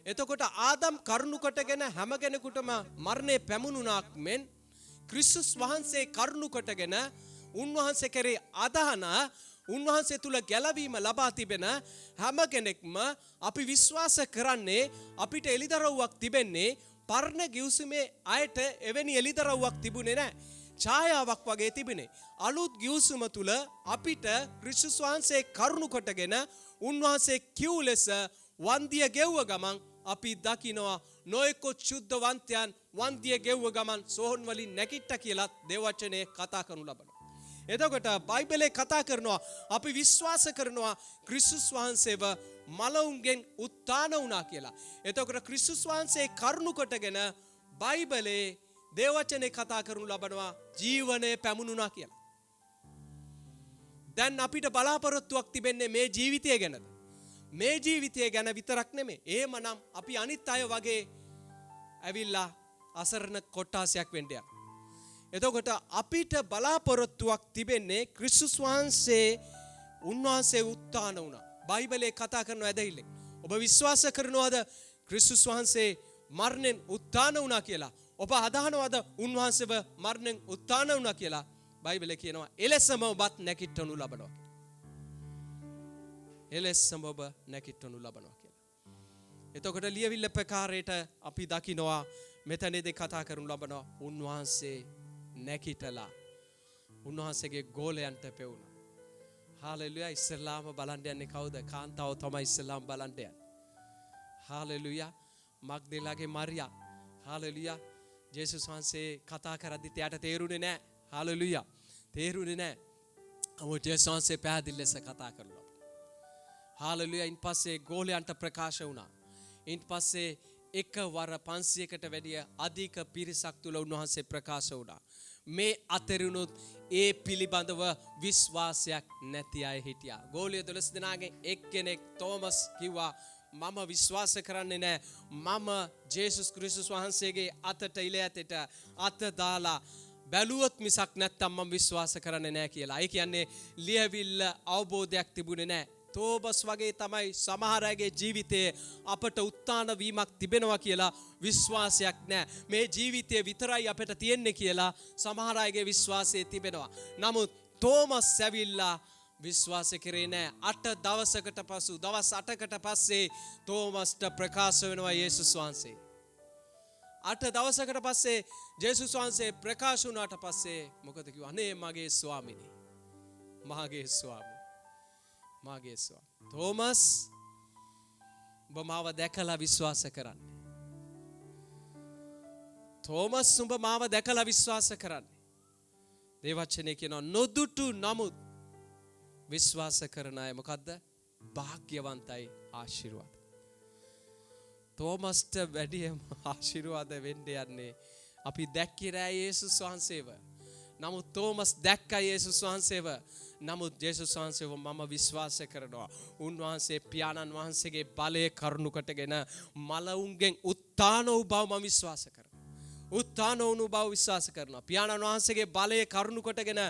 එතකොට ආදම් කරුණු කොටගෙන හැම කෙනෙකුටම මරණය පැමුණුණාක් මෙන් ක්‍රිස්තුස් වහන්සේ කරුණු කොටගෙන උන්වහන්සේ කෙරෙහි අදහන උන්වහන්සේ තුල ගැලවීම ලබා තිබෙන හැම කෙනෙක්ම අපි විශ්වාස කරන්නේ අපිට එලිදරව්වක් තිබෙන්නේ පරණ ගිවිසුමේ අයට එවැනි එලිදරව්වක් තිබුණේ නැහැ. ඡායාවක් වගේ තිබුණේ. අලුත් ගිවිසුම තුල අපිට ක්‍රිස්තුස් වහන්සේ කරුණු කොටගෙන උන්වහන්සේ කිව් ලෙස වන්දිය ගෙව්ව ගමන් අපි දකිනවා නොයෙකුත් සුද්ධවන්තයන් වන්දිය ගෙව්ව ගමන් සෝහන් වලින් නැගිට්ටා කියලා දේව වචනේ කතා කරනු ලබනවා. එතකොට බයිබලයේ කතා කරනවා අපි විශ්වාස කරනවා ක්‍රිස්තුස් වහන්සේව මලවුන්ගෙන් උත්ථාන වුණා කියලා. එතකොට ක්‍රිස්තුස් වහන්සේ කරුණු කොටගෙන බයිබලයේ දේව වචනේ කතා කරනු ලබනවා ජීවනය පැමුණුණා කියලා. දැන් අපිට බලාපොරොත්තුවක් තිබෙන්නේ මේ ජීවිතය ගැනද? මේ ජීවිතය ගැන විතරක් නෙමෙයි. එහෙමනම් අපි අනිත් අය වගේ ඇවිල්ලා අසරණ කොට්ටාසයක් වෙන්න යනවා. එතකොට අපිට බලාපොරොත්තුවක් තිබෙන්නේ ක්‍රිස්තුස් වහන්සේ උන්වහන්සේ උත්ථාන වුණා. බයිබලයේ කතා කරන ඇදහිල්ලෙන් ඔබ විශ්වාස කරනවද ක්‍රිස්තුස් වහන්සේ මරණයෙන් උත්ථාන වුණා කියලා? ඔබ අදහනවද උන්වහන්සේව මරණයෙන් උත්ථාන වුණා කියලා? බයිබලයේ කියනවා එලෙසම ඔබත් නැගිටනු ලබනවා. එලෙසම ඔබ නැගිටනු ලබනවා කියලා. එතකොට ලියවිල්ල ප්‍රකාරයට අපි දකිනවා මෙතනදී කතා කරනු ලබනවා උන්වහන්සේ නැගිටලා උන්වහන්සේගේ ගෝලයන්ට පෙවුණා. හාලෙලුයා. ඉස්ලාම බලන්න යන්නේ කවුද? කාන්තාව තමයි ඉස්ලාම බලන්න යන්නේ. හාලෙලුයා. මග්දලගේ මරියා. හාලෙලුයා. ජේසුස් වහන්සේ කතා කරද්දිත් එයාට තේරුනේ නැහැ. හාලෙලුයා. තේරුනේ නැහැ. අමෝ ජේසුස් වහන්සේ පැහැදිලි ලෙස කතා කරනවා. හාලෙලුයා. ඉන්පස්සේ ගෝලයන්ට ප්‍රකාශ වුණා. ඉන්පස්සේ එකවර 500කට වැඩිය අධික පිරිසක් තුල උන්වහන්සේ ප්‍රකාශ වුණා. මේ අතරිනුත් ඒ පිළිබඳව විශ්වාසයක් නැති අය හිටියා. ගෝලිය 12 දෙනාගෙන් එක්කෙනෙක් තෝමස් කිව්වා මම විශ්වාස කරන්නේ නැහැ. මම ජේසුස් ක්‍රිස්තුස් වහන්සේගේ අතට ඉලයතට අත දාලා බැලුවොත් මිසක් නැත්තම් මම විශ්වාස කරන්නේ නැහැ කියලා. ඒ කියන්නේ ලියවිල්ල අවබෝධයක් තිබුණේ නැහැ. තෝබස් වගේ තමයි සමහර අයගේ ජීවිතයේ අපට උත්ථාන වීමක් තිබෙනවා කියලා විශ්වාසයක් නැහැ. මේ ජීවිතය විතරයි අපට තියෙන්නේ කියලා සමහර අයගේ විශ්වාසය තිබෙනවා. නමුත් තෝමස් ඇවිල්ලා විශ්වාස කරේ නැහැ. 8 දවසකට පසු දවස් 8කට පස්සේ තෝමස්ට ප්‍රකාශ වෙනවා යේසුස් වහන්සේ. 8 දවසකට පස්සේ ජේසුස් වහන්සේ ප්‍රකාශ වුණාට පස්සේ මොකද කිව්වා? අනේ මගේ ස්වාමිනේ. මගේ ස්වාමී. මාගේ ස්වාමී. තෝමස් ඔබ මාව දැකලා විශ්වාස කරන්නේ. තෝමස් ඔබ මාව දැකලා විශ්වාස කරන්නේ. දේවචනේ කියනවා නොදුටු නමුත් විශ්වාස කරන අය මොකද්ද? භාග්‍යවන්තයි ආශිර්වාද. තෝමස්ට වැඩිම ආශිර්වාද වෙන්න යන්නේ අපි දැක්කේ රෑ යේසුස් වහන්සේව. නමුත් තෝමස් දැක්කා යේසුස් වහන්සේව. නමුත් යේසුස් වහන්සේව මම විශ්වාස කරනවා. උන්වහන්සේ පියාණන් වහන්සේගේ බලය කරුණු කොටගෙන මලවුන්ගෙන් උත්ථාන වූ බව මම විශ්වාස කරනවා. උත්ථාන වුණු බව විශ්වාස කරනවා. පියාණන් වහන්සේගේ බලය කරුණු කොටගෙන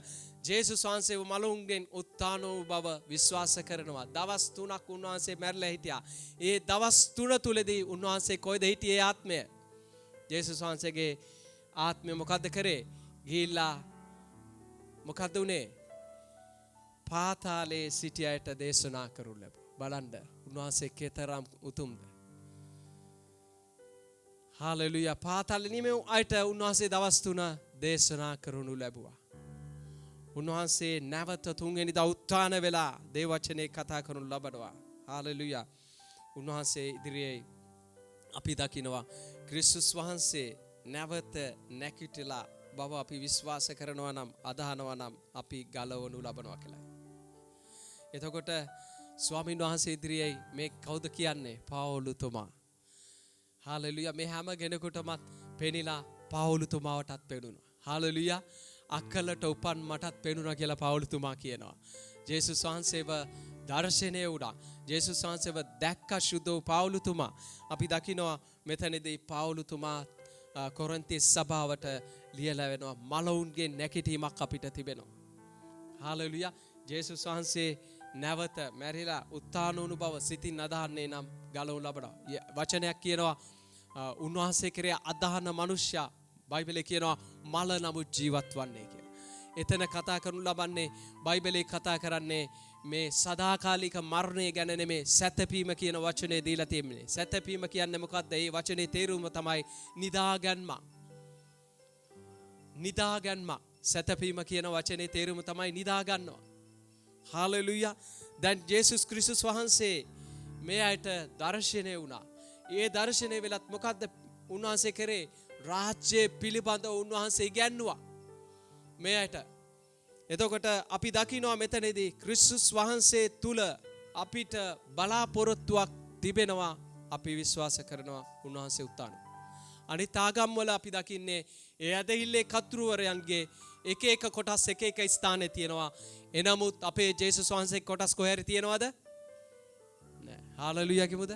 ජේසුස් වහන්සේව මලවුන්ගෙන් උත්ථාන වූ බව විශ්වාස කරනවා. දවස් 3ක් උන්වහන්සේ මැරිලා හිටියා. ඒ දවස් 3 තුලදී උන්වහන්සේ කොයිද හිටියේ ආත්මය? ජේසුස් වහන්සේගේ ආත්මය මොකද්ද කරේ? ගිහිල්ලා මොකද්ද උනේ? පාතාලේ සිටි අයට දේශනා කරු ලැබුවා. බලන්න උන්වහන්සේ කතරම් උතුම්ද? හාලෙලූයා. පාතාලේ නිමෙව් අයට උන්වහන්සේ දවස් 3 දේශනා කරනු ලැබුවා. උන්වහන්සේ නැවත තුන්වෙනි දා උත්ථාන වෙලා දේව වචනේ කතා කරනු ලබනවා. හාලෙලූයා. උන්වහන්සේ ඉදිරියේ අපි දකිනවා ක්‍රිස්තුස් වහන්සේ නැවත නැගිටලා බව අපි විශ්වාස කරනවා නම් අදහනවා නම් අපි ගලවනු ලබනවා කියලා. එතකොට ස්වාමීන් වහන්සේ ඉදිරියේ මේ කවුද කියන්නේ? පාවුලුතුමා. හාලෙලූයා. මේ හැම කෙනෙකුටම පෙනිලා පාවුලුතුමාවටත් පෙනුණා. හාලෙලූයා. අක්කලට උපන් මටත් පෙනුණා කියලා පාවුලුතුමා කියනවා. ජේසුස් වහන්සේව දර්ශනය වුණා. ජේසුස් වහන්සේව දැක්ක සුද්ධ වූ පාවුලුතුමා. අපි දකිනවා මෙතනදී පාවුලුතුමා කොරින්ති සභාවට ලියලා වෙනවා. මලවුන්ගේ නැගිටීමක් අපිට තිබෙනවා. හාලෙලූයා. ජේසුස් වහන්සේ නැවත මැරිලා උත්ථාන වුණු බව සිතින් අදහන්නේ නම් ගලවු ලබනවා. වචනයක් කියනවා උන්වහන්සේ කෙරේ අදහන මනුෂ්‍යයා බයිබලයේ කියනවා මල නමුත් ජීවත් වන්නේ කියලා. එතන කතා කරනු ලබන්නේ බයිබලයේ කතා කරන්නේ මේ සදාකාලික මරණය ගැන නෙමේ සැතපීම කියන වචනේ දීලා තියෙන්නේ. සැතපීම කියන්නේ මොකද්ද? ඒ වචනේ තේරුම තමයි නිදාගන්ම. නිදාගන්ම. සැතපීම කියන වචනේ තේරුම තමයි නිදාගන්නවා. හාලෙලූයා. දැන් ජේසුස් ක්‍රිස්තුස් වහන්සේ මේ අයට දර්ශනය වුණා. ඒ දර්ශනය වෙලත් මොකද්ද උන්වහන්සේ කරේ? රාජ්‍ය පිළිබඳව උන්වහන්සේ ඉගැන්නුවා මේ අයට. එතකොට අපි දකිනවා මෙතනදී ක්‍රිස්තුස් වහන්සේ තුල අපිට බලාපොරොත්තුවක් තිබෙනවා. අපි විශ්වාස කරනවා උන්වහන්සේ උත්ථාන. අනිත් ආගම්වල අපි දකින්නේ ඒ ඇදහිල්ලේ කතුරුවරයන්ගේ එක එක කොටස් එක එක ස්ථානේ තියෙනවා. එනමුත් අපේ ජේසුස් වහන්සේ කොටස් කොහේ හරි තියෙනවද? නෑ. හාලෙලූයා කිමුද?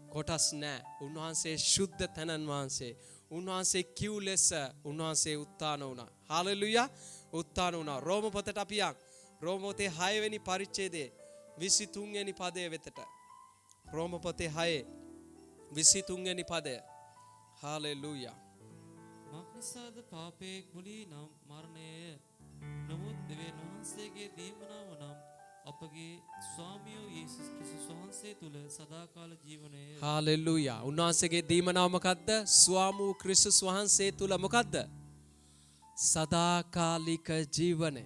කොටස් නෑ. උන්වහන්සේ ශුද්ධ තනන් වහන්සේ. උන්වහන්සේ කිව් ලෙස උන්වහන්සේ උත්ථාන වුණා. හාලෙලූයා. උත්ථාන වුණා. රෝම පොතට අපි යන්. රෝම පොතේ 6 වෙනි පරිච්ඡේදයේ 23 වෙනි පදයේ වෙතට. රෝම පොතේ 6 23 වෙනි පදය. හාලෙලූයා. මක්නිසාද පාපයේ කුලී නම් මරණය. නමුත් දෙවියන් වහන්සේගේ දීමනාව නම් අපගේ ස්වාමියෝ යේසුස් ක්‍රිස්තුස් වහන්සේ තුල සදාකාල ජීවනය. හාලෙලූයා. උන්වහන්සේගේ දීමනාව මොකද්ද? ස්වාමී ක්‍රිස්තුස් වහන්සේ තුල මොකද්ද? සදාකාලික ජීවනය.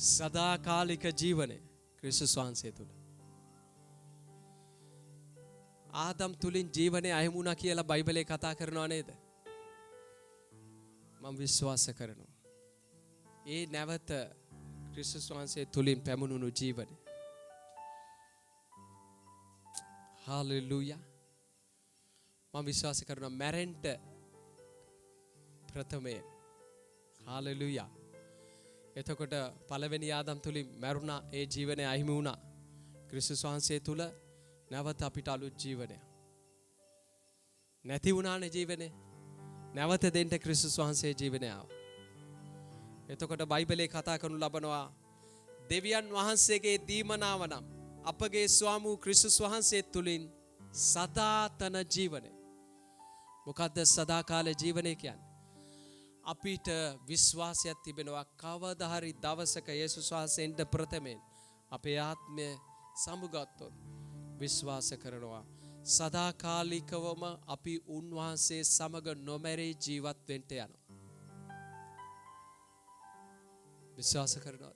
සදාකාලික ජීවනය ක්‍රිස්තුස් වහන්සේ තුල. ආදම් තුලින් ජීවනය අහිමුණා කියලා බයිබලයේ කතා කරනවා නේද? මම විශ්වාස කරනවා. ඒ නැවත ක්‍රිස්තුස් වහන්සේ තුලින් පැමුණුණු ජීවනය. හාලෙලූයා. මම විශ්වාස කරනවා මැරෙන්න ප්‍රථමයෙන්. හාලෙලූයා. එතකොට පළවෙනි ආදම් තුලින් මැරුණා. ඒ ජීවනය අහිමි වුණා. ක්‍රිස්තුස් වහන්සේ තුල නැවත අපිට අලුත් ජීවනය. නැති වුණානේ ජීවනය. නැවත දෙන්න ක්‍රිස්තුස් වහන්සේ ජීවනය ආවා. එතකොට බයිබලයේ කතා කරනු ලබනවා දෙවියන් වහන්සේගේ දීමනාව නම් අපගේ ස්වාමී ක්‍රිස්තුස් වහන්සේ තුලින් සදාතන ජීවනය. මොකද්ද සදාකාල ජීවනය කියන්නේ? අපිට විශ්වාසයක් තිබෙනවා කවදා හරි දවසක යේසුස් වහන්සේෙන් ප්‍රථමයෙන් අපේ ආත්මය සමුගත්තොත් විශ්වාස කරනවා සදාකාලිකවම අපි උන්වහන්සේ සමග නොමැරී ජීවත් වෙන්න යනවා. විශ්වාස කරනවද?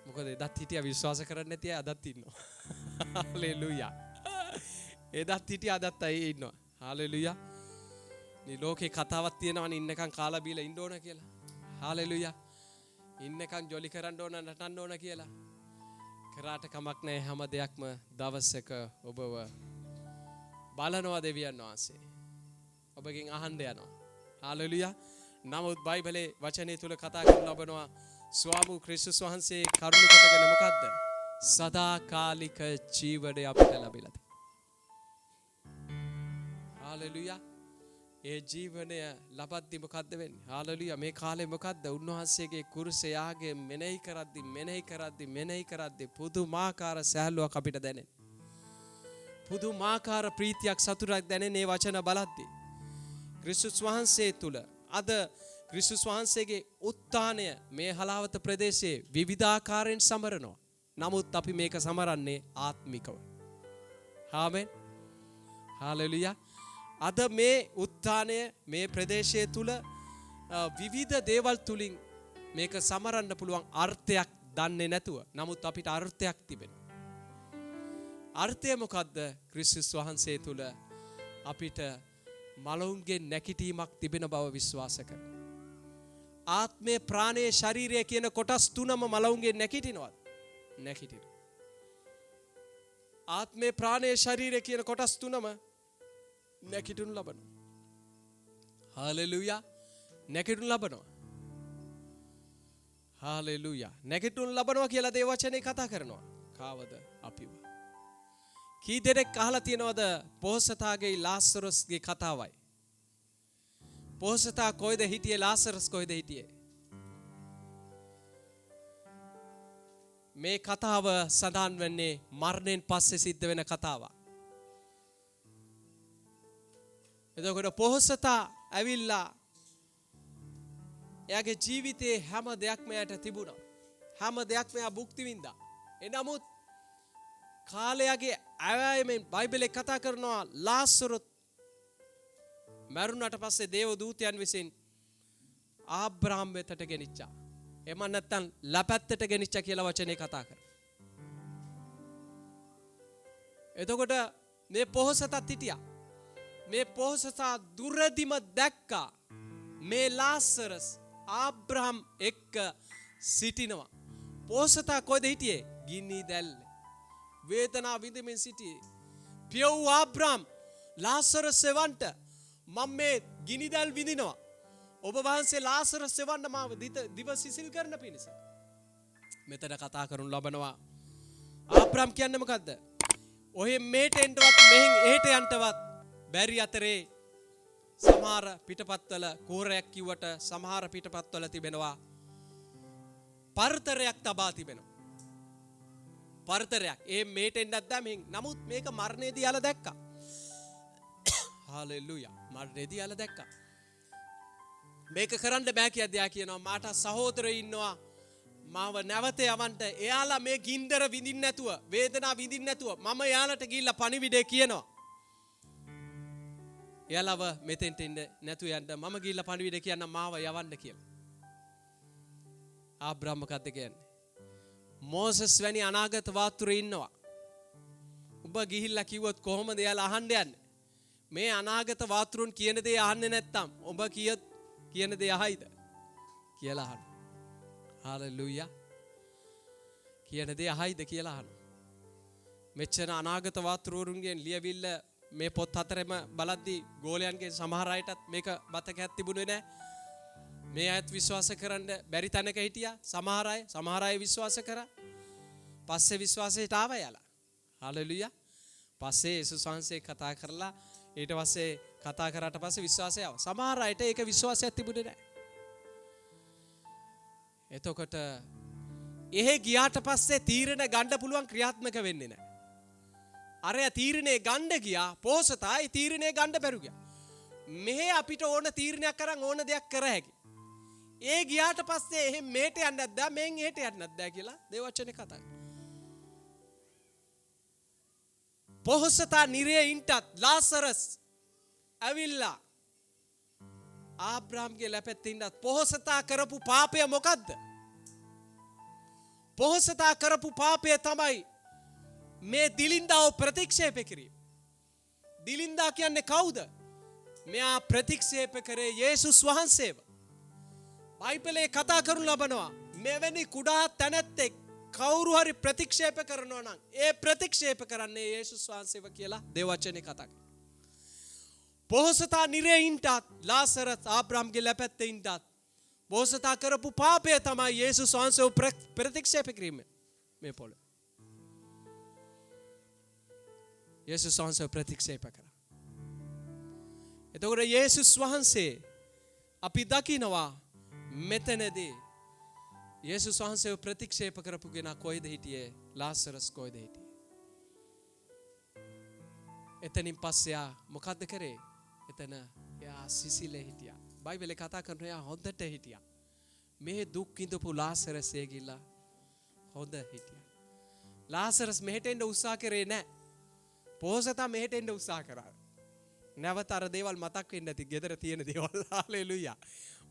මොකද එදත් හිටියා විශ්වාස කරන්නේ නැති අය අදත් ඉන්නවා. හාලෙලූයා. එදත් හිටියා අදත් අය ඉන්නවා. හාලෙලූයා. මේ ලෝකේ කතාවක් තියෙනවනේ ඉන්නකම් කාලා බීලා ඉන්න ඕන කියලා. හාලෙලූයා. ඉන්නකම් ජොලි කරන්න ඕන නටන්න ඕන කියලා. කරාට කමක් නැහැ හැම දෙයක්ම දවසක ඔබව බලනවා දෙවියන් වහන්සේ. ඔබගෙන් අහන්න යනවා. හාලෙලූයා. නමුත් බයිබලේ වචනේ තුල කතා කරන ලබනවා ස්වාමි ක්‍රිස්තුස් වහන්සේ කරුණ කොටගෙන මොකද්ද? සදාකාලික ජීවනය අපිට ලැබිලා තියෙනවා. හාලෙලූයා. ඒ ජීවනය ලබද්දි මොකද්ද වෙන්නේ? හාලෙලූයා. මේ කාලේ මොකද්ද? උන්වහන්සේගේ කුරුසේ යාගේ මෙනෙහි කරද්දි පුදුමාකාර සෑහලුවක් අපිට දැනෙනවා. පුදුමාකාර ප්‍රීතියක් සතුටක් දැනෙන මේ වචන බලද්දි. ක්‍රිස්තුස් වහන්සේ තුල අද ක්‍රිස්තුස් වහන්සේගේ උත්ථානය මේ හලාවත ප්‍රදේශයේ විවිධාකාරයෙන් සමරනවා. නමුත් අපි මේක සමරන්නේ ආත්මිකව. ආමෙන්. හාලෙලූයා. අද මේ උත්ථානය මේ ප්‍රදේශයේ තුල විවිධ දේවල් තුලින් මේක සමරන්න පුළුවන් අර්ථයක් දන්නේ නැතුව. නමුත් අපිට අර්ථයක් තිබෙනවා. අර්ථය මොකද්ද? ක්‍රිස්තුස් වහන්සේ තුල අපිට මලවුන්ගේ නැකිටීමක් තිබෙන බව විශ්වාස කරනවා. ආත්මය, ප්‍රාණය, ශරීරය කියන කොටස් තුනම මලවුන්ගේ නැකිටිනවද? නැකිටිනවා. ආත්මය, ප්‍රාණය, ශරීරය කියන කොටස් තුනම නැකිටුණු ලබනවා. හාලෙලූයා. නැකිටුණු ලබනවා. හාලෙලූයා. නැකිටුණු ලබනවා කියලා දේ වචනේ කතා කරනවා. කාවද? අපිව. කී දෙනෙක් අහලා තියෙනවද පොහොසතාගේ ලාසරස්ගේ කතාවයි? පොහොසතා කොයිද හිටියේ? ලාසරස් කොයිද හිටියේ? මේ කතාව සඳහන් වෙන්නේ මරණයෙන් පස්සේ සිද්ධ වෙන කතාවක්. එතකොට පොහොසතා ඇවිල්ලා එයාගේ ජීවිතේ හැම දෙයක්ම එයාට තිබුණා. හැම දෙයක්ම එයා භුක්ති විඳා. එනමුත් කාලයගේ අයවැයමෙන් බයිබලේ කතා කරනවා ලාසරුත් මරුණට පස්සේ දේව දූතයන් විසින් ආබ්‍රහම් වෙතට ගෙනිච්චා. එම නැත්තම් ලපැත්තට ගෙනිච්චා කියලා වචනේ කතා කරනවා. එතකොට මේ පොහොසතත් හිටියා. මේ පොහොසතා දුරදිම දැක්කා මේ ලාසරස් ආබ්‍රහම් එක්ක සිටිනවා. පොහොසතා කොහෙද හිටියේ? ගිනි දැල්ල. වේදනා විඳමින් සිටියේ. පියව් ආබ්‍රහම් ලාසරස් සෙවන්ට මම මේ ගිනි දැල් විඳිනවා. ඔබ වහන්සේ ලාසරස් සෙවන්න මාව දිව සිසිල් කරන පිණිස. මෙතන කතා කරනු ලබනවා. ආබ්‍රහම් කියන්නේ මොකද්ද? ඔහෙ මේට එන්නවත් මෙහෙන් එහෙට යන්නවත් බැරි අතරේ සමහර පිටපත්වල කෝරයක් කිව්වට සමහර පිටපත්වල තිබෙනවා පර්තරයක් තබා තිබෙනවා. පර්තරයක්. ඒ මේට එන්නත් දැමෙන්. නමුත් මේක මරණයේදී යාලා දැක්කා. හාලෙලූයා. මරණයේදී යාලා දැක්කා. මේක කරන්න බෑ කියද්දී යා කියනවා මාට සහෝදරයෝ ඉන්නවා මාව නැවත යවන්න. එයාලා මේ ගින්දර විඳින්න නැතුව, වේදනාව විඳින්න නැතුව මම යාලට ගිහිල්ලා පණිවිඩය කියනවා. එයාලව මෙතෙන්ට එන්න නැතුව යන්න මම ගිහිල්ලා පණිවිඩය කියන්න මාව යවන්න කියලා. ආබ්‍රහම් මොකද්ද කියන්නේ? මෝසස් වැනි අනාගත වාතුරේ ඉන්නවා. ඔබ ගිහිල්ලා කිව්වොත් කොහොමද එයාලා අහන්න යන්නේ? මේ අනාගත වාතුරුන් කියන දේ අහන්නේ නැත්තම් ඔබ කියන දේ අහයිද කියලා අහනවා. හාලෙලූයා. කියන දේ අහයිද කියලා අහනවා. මෙච්චර අනාගත වාතුරුන්ගෙන් ලියවිල්ල මේ පොත් හතරෙම බලද්දී ගෝලයන්ගේ සමහර අයටත් මේක බතකයක් තිබුණේ නැහැ. මේ අයත් විශ්වාස කරන්න බැරි තැනක හිටියා. සමහර අය විශ්වාස කරා. පස්සේ විශ්වාසයට ආවා යාලා. හාලෙලූයා. පස්සේ යේසුස් වහන්සේ කතා කරලා ඊට පස්සේ කතා කරාට පස්සේ විශ්වාසය ආවා. සමහර අයට ඒක විශ්වාසයක් තිබුණේ නැහැ. එතකොට එහෙ ගියාට පස්සේ තීරණ ගන්න පුළුවන් ක්‍රියාත්මක වෙන්නේ නැහැ. අරය තීරණේ ගන්න ගියා පොහොසතා ඒ තීරණේ ගන්න බැරුව ගියා. මෙහෙ අපිට ඕන තීරණයක් කරන් ඕන දෙයක් කර හැකි. ඒ ගියාට පස්සේ එහෙ මේට යන්නත් බෑ මෙන් එහෙට යන්නත් බෑ කියලා දේවචනේ කතා කරනවා. පොහොසතා නිරේ ඉන්ටත් ලාසරස් ඇවිල්ලා ආබ්‍රහම්ගේ ලැපැත්තේ ඉන්නත් පොහොසතා කරපු පාපය මොකද්ද? පොහොසතා කරපු පාපය තමයි මේ දිලින්දාව ප්‍රතික්ෂේප කිරීම. දිලින්දා කියන්නේ කවුද? මෙයා ප්‍රතික්ෂේප කරේ යේසුස් වහන්සේව. බයිබලයේ කතා කරනු ලබනවා මෙවැනි කුඩා තැනැත්තෙක් කවුරු හරි ප්‍රතික්ෂේප කරනවා නම් ඒ ප්‍රතික්ෂේප කරන්නේ යේසුස් වහන්සේව කියලා දේවචනේ කතා කරනවා. පොහොසතා නිරේයින්ටත් ලාසරස් ආබ්‍රාම්ගේ ලැපැත්තෙයින්ටත් පොහොසතා කරපු පාපය තමයි යේසුස් වහන්සේව ප්‍රතික්ෂේප කිරීම මේ පොළ. යේසුස් වහන්සේව ප්‍රතික්ෂේප කරා. එතකොට යේසුස් වහන්සේ අපි දකිනවා මෙතනදී යේසුස් වහන්සේව ප්‍රතික්ෂේප කරපු කෙනා කොයිද හිටියේ? ලාසරස් කොයිද හිටියේ? එතනින් පස්සේ යා මොකද්ද කරේ? එතන යා සිසිලේ හිටියා. බයිබලේ කතා කරන යා හොඳට හිටියා. මේ දුක් විඳපු ලාසරස් ගිහිල්ලා හොඳ හිටියා. ලාසරස් මෙහෙට එන්න උත්සාහ කරේ නැහැ. පොහොසතා මෙහෙට එන්න උත්සාහ කරා. නැවත අර දේවල් මතක් වෙන්නේ නැති. ගෙදර තියෙන දේවල් හාලෙලුයා.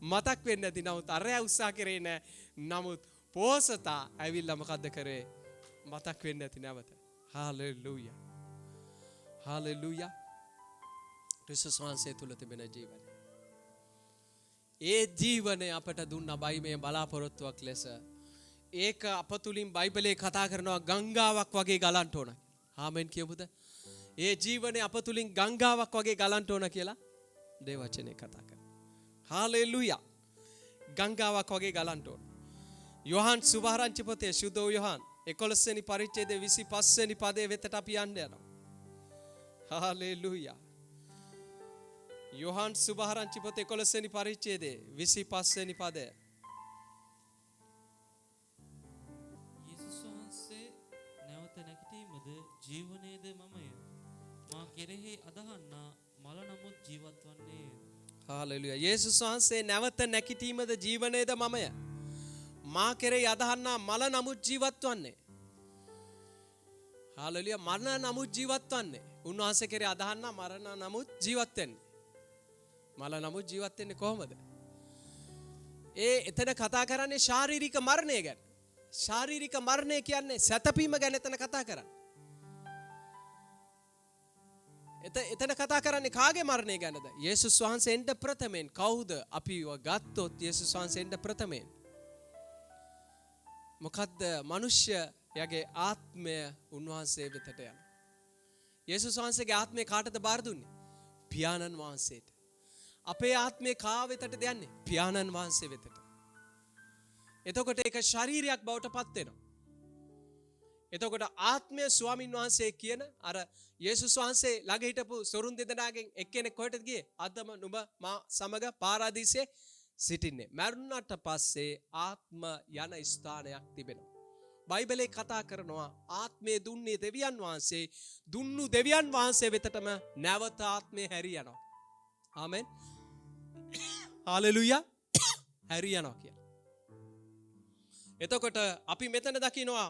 මතක් වෙන්නේ නැති. නමුත් අරයා උත්සාහ කරේ නැහැ. නමුත් පොහොසතා ඇවිල්ලා මොකද්ද කරේ? මතක් වෙන්නේ නැති නැවත. හාලෙලුයා. හාලෙලුයා. ක්‍රිස්තුස් වහන්සේ තුල තිබෙන ජීවනය. ඒ ජීවනය අපට දුන්න බයිමේ බලාපොරොත්තුවක් ලෙස. ඒක අප තුලින් බයිබලයේ කතා කරනවා ගංගාවක් වගේ ගලන්ට ඕන. ආමෙන් කියමුද? ඒ ජීවනය අප තුලින් ගංගාවක් වගේ ගලන්ට ඕන කියලා දේ වචනේ කතා කරනවා. හාලෙලුයා. ගංගාවක් වගේ ගලන්ට ඕන. යොහන් සුභාරංචි පොතේ සුදෝ යොහන් 11 වෙනි පරිච්ඡේදයේ 25 වෙනි පදයේ වෙතට අපි යන්න යනවා. හාලෙලුයා. යොහන් සුභාරංචි පොතේ 11 වෙනි පරිච්ඡේදයේ 25 වෙනි පදය. යේසුස් වහන්සේ නැවත නැගිටීමද ජීවනයේද මමය. මා කෙරෙහි අදහන්නා මල නමුත් ජීවත් වන්නේ. හාලෙලුයා. යේසුස් වහන්සේ නැවත නැගිටීමද ජීවනයේද මමය. මා කෙරෙහි අදහන්නා මල නමුත් ජීවත් වන්නේ. හාලෙලුයා. මරණ නමුත් ජීවත් වන්නේ. උන්වහන්සේ කෙරෙහි අදහන්නා මරණ නමුත් ජීවත් වෙන්නේ. මල නමුත් ජීවත් වෙන්නේ කොහොමද? එතන කතා කරන්නේ ශාරීරික මරණය ගැන. ශාරීරික මරණය කියන්නේ සැතපීම ගැන එතන කතා කරන්නේ. එතන කතා කරන්නේ කාගේ මරණය ගැනද? යේසුස් වහන්සේ එන්න ප්‍රථමයෙන් කවුද අපිව ගත්තොත් යේසුස් වහන්සේ එන්න ප්‍රථමයෙන් මොකද්ද? මිනිස්යගේ ආත්මය උන්වහන්සේ වෙතට යන. යේසුස් වහන්සේගේ ආත්මය කාටද බාර දුන්නේ? පියාණන් වහන්සේට. අපේ ආත්මය කා වෙතටද යන්නේ? පියාණන් වහන්සේ වෙතට. එතකොට ඒක ශරීරයක් බවට පත් වෙනවා. එතකොට ආත්මය ස්වාමින් වහන්සේ කියන අර යේසුස් වහන්සේ ළඟ හිටපු සොරුන් දෙදෙනාගෙන් එක්කෙනෙක් කොහෙටද ගියේ? අදම නුඹ මා සමග පාරාදීසයේ සිටින්නේ. මරුණාට පස්සේ ආත්ම යන ස්ථානයක් තිබෙනවා. බයිබලේ කතා කරනවා ආත්මය දුන්නේ දෙවියන් වහන්සේ. දුන්නු දෙවියන් වහන්සේ වෙතටම නැවත ආත්මය හැරී යනවා. ආමෙන්. හාලෙලුයා. හැරී යනවා කියලා. එතකොට අපි මෙතන දකිනවා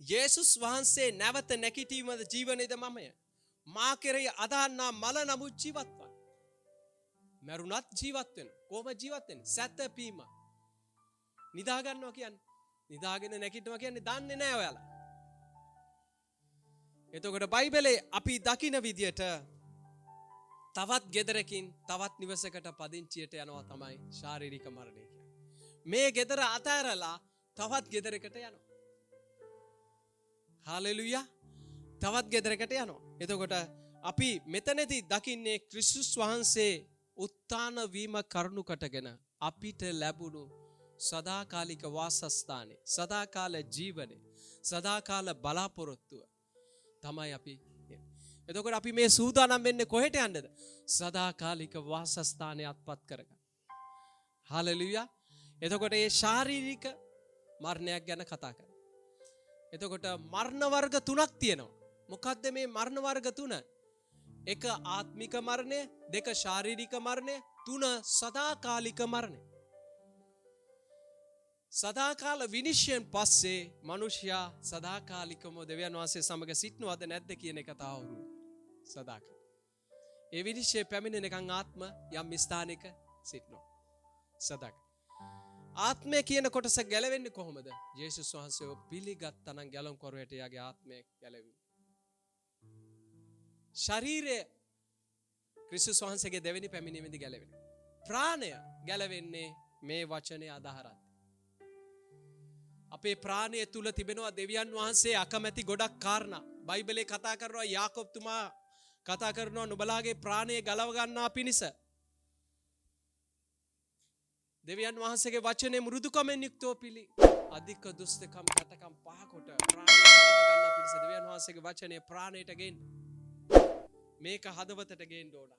යේසුස් වහන්සේ නැවත නැගිටීමද ජීවනයේද මමය. මා කෙරෙහි අදහන්නා මල නමුත් ජීවත් වන. මරුණත් ජීවත් වෙන. කොහොම ජීවත් වෙන්නේ? සැතපීම. නිදා ගන්නවා කියන්නේ. නිදාගෙන නැගිටිනවා කියන්නේ දන්නේ නැහැ ඔයාලා. එතකොට බයිබලේ අපි දකින විදියට තවත් ගෙදරකින් තවත් නිවසකට පදිංචියට යනවා තමයි ශාරීරික මරණය කියන්නේ. මේ ගෙදර අතහැරලා තවත් ගෙදරකට යනවා. හාලෙලුයා. තවත් ගෙදරකට යනවා. එතකොට අපි මෙතනදී දකින්නේ ක්‍රිස්තුස් වහන්සේ උත්ථාන වීම කරුණු කොටගෙන අපිට ලැබුණු සදාකාලික වාසස්ථානේ, සදාකාල ජීවනේ, සදාකාල බලාපොරොත්තුව තමයි අපි. එතකොට අපි මේ සූදානම් වෙන්නේ කොහෙට යන්නද? සදාකාලික වාසස්ථානය අත්පත් කරගන්න. හාලෙලුයා. එතකොට මේ ශාරීරික මරණයක් ගැන කතා කරනවා. එතකොට මරණ වර්ග තුනක් තියෙනවා. මොකක්ද මේ මරණ වර්ග තුන? එක ආත්මික මරණය, දෙක ශාරීරික මරණය, තුන සදාකාලික මරණය. සදාකාල විනිශ්චයෙන් පස්සේ මිනිසයා සදාකාලිකව දෙවියන් වහන්සේ සමග සිටිනවද නැද්ද කියන එක තාවුරු. සදාකාල. ඒ විනිශ්චය පැමිණෙනකන් ආත්ම යම් ස්ථානික සිටිනවා. සදාකාල. ආත්මය කියන කොටස ගැලවෙන්නේ කොහොමද? යේසුස් වහන්සේව පිළිගත්තා නම් ගැලුම් කරවයට යාගේ ආත්මය ගැලවෙන්නේ. ශරීරය ක්‍රිස්තුස් වහන්සේගේ දෙවෙනි පැමිණීමේදී ගැලවෙනවා. ප්‍රාණය ගැලවෙන්නේ මේ වචනේ ආධාරයෙන්. අපේ ප්‍රාණය තුල තිබෙනවා දෙවියන් වහන්සේ අකමැති ගොඩක් කාරණා. බයිබලේ කතා කරනවා යාකොබ්තුමා කතා කරනවා නුඹලාගේ ප්‍රාණය ගලව ගන්නා පිණිස. දෙවියන් වහන්සේගේ වචනේ මෘදුකමෙන් යුක්තව පිළි අධික දුෂ්ටකම් ගතකම් පහකොට ප්‍රාණය ගලව ගන්නා පිණිස දෙවියන් වහන්සේගේ වචනේ ප්‍රාණයට ගෙන්න. මේක හදවතට ගේන්න ඕන.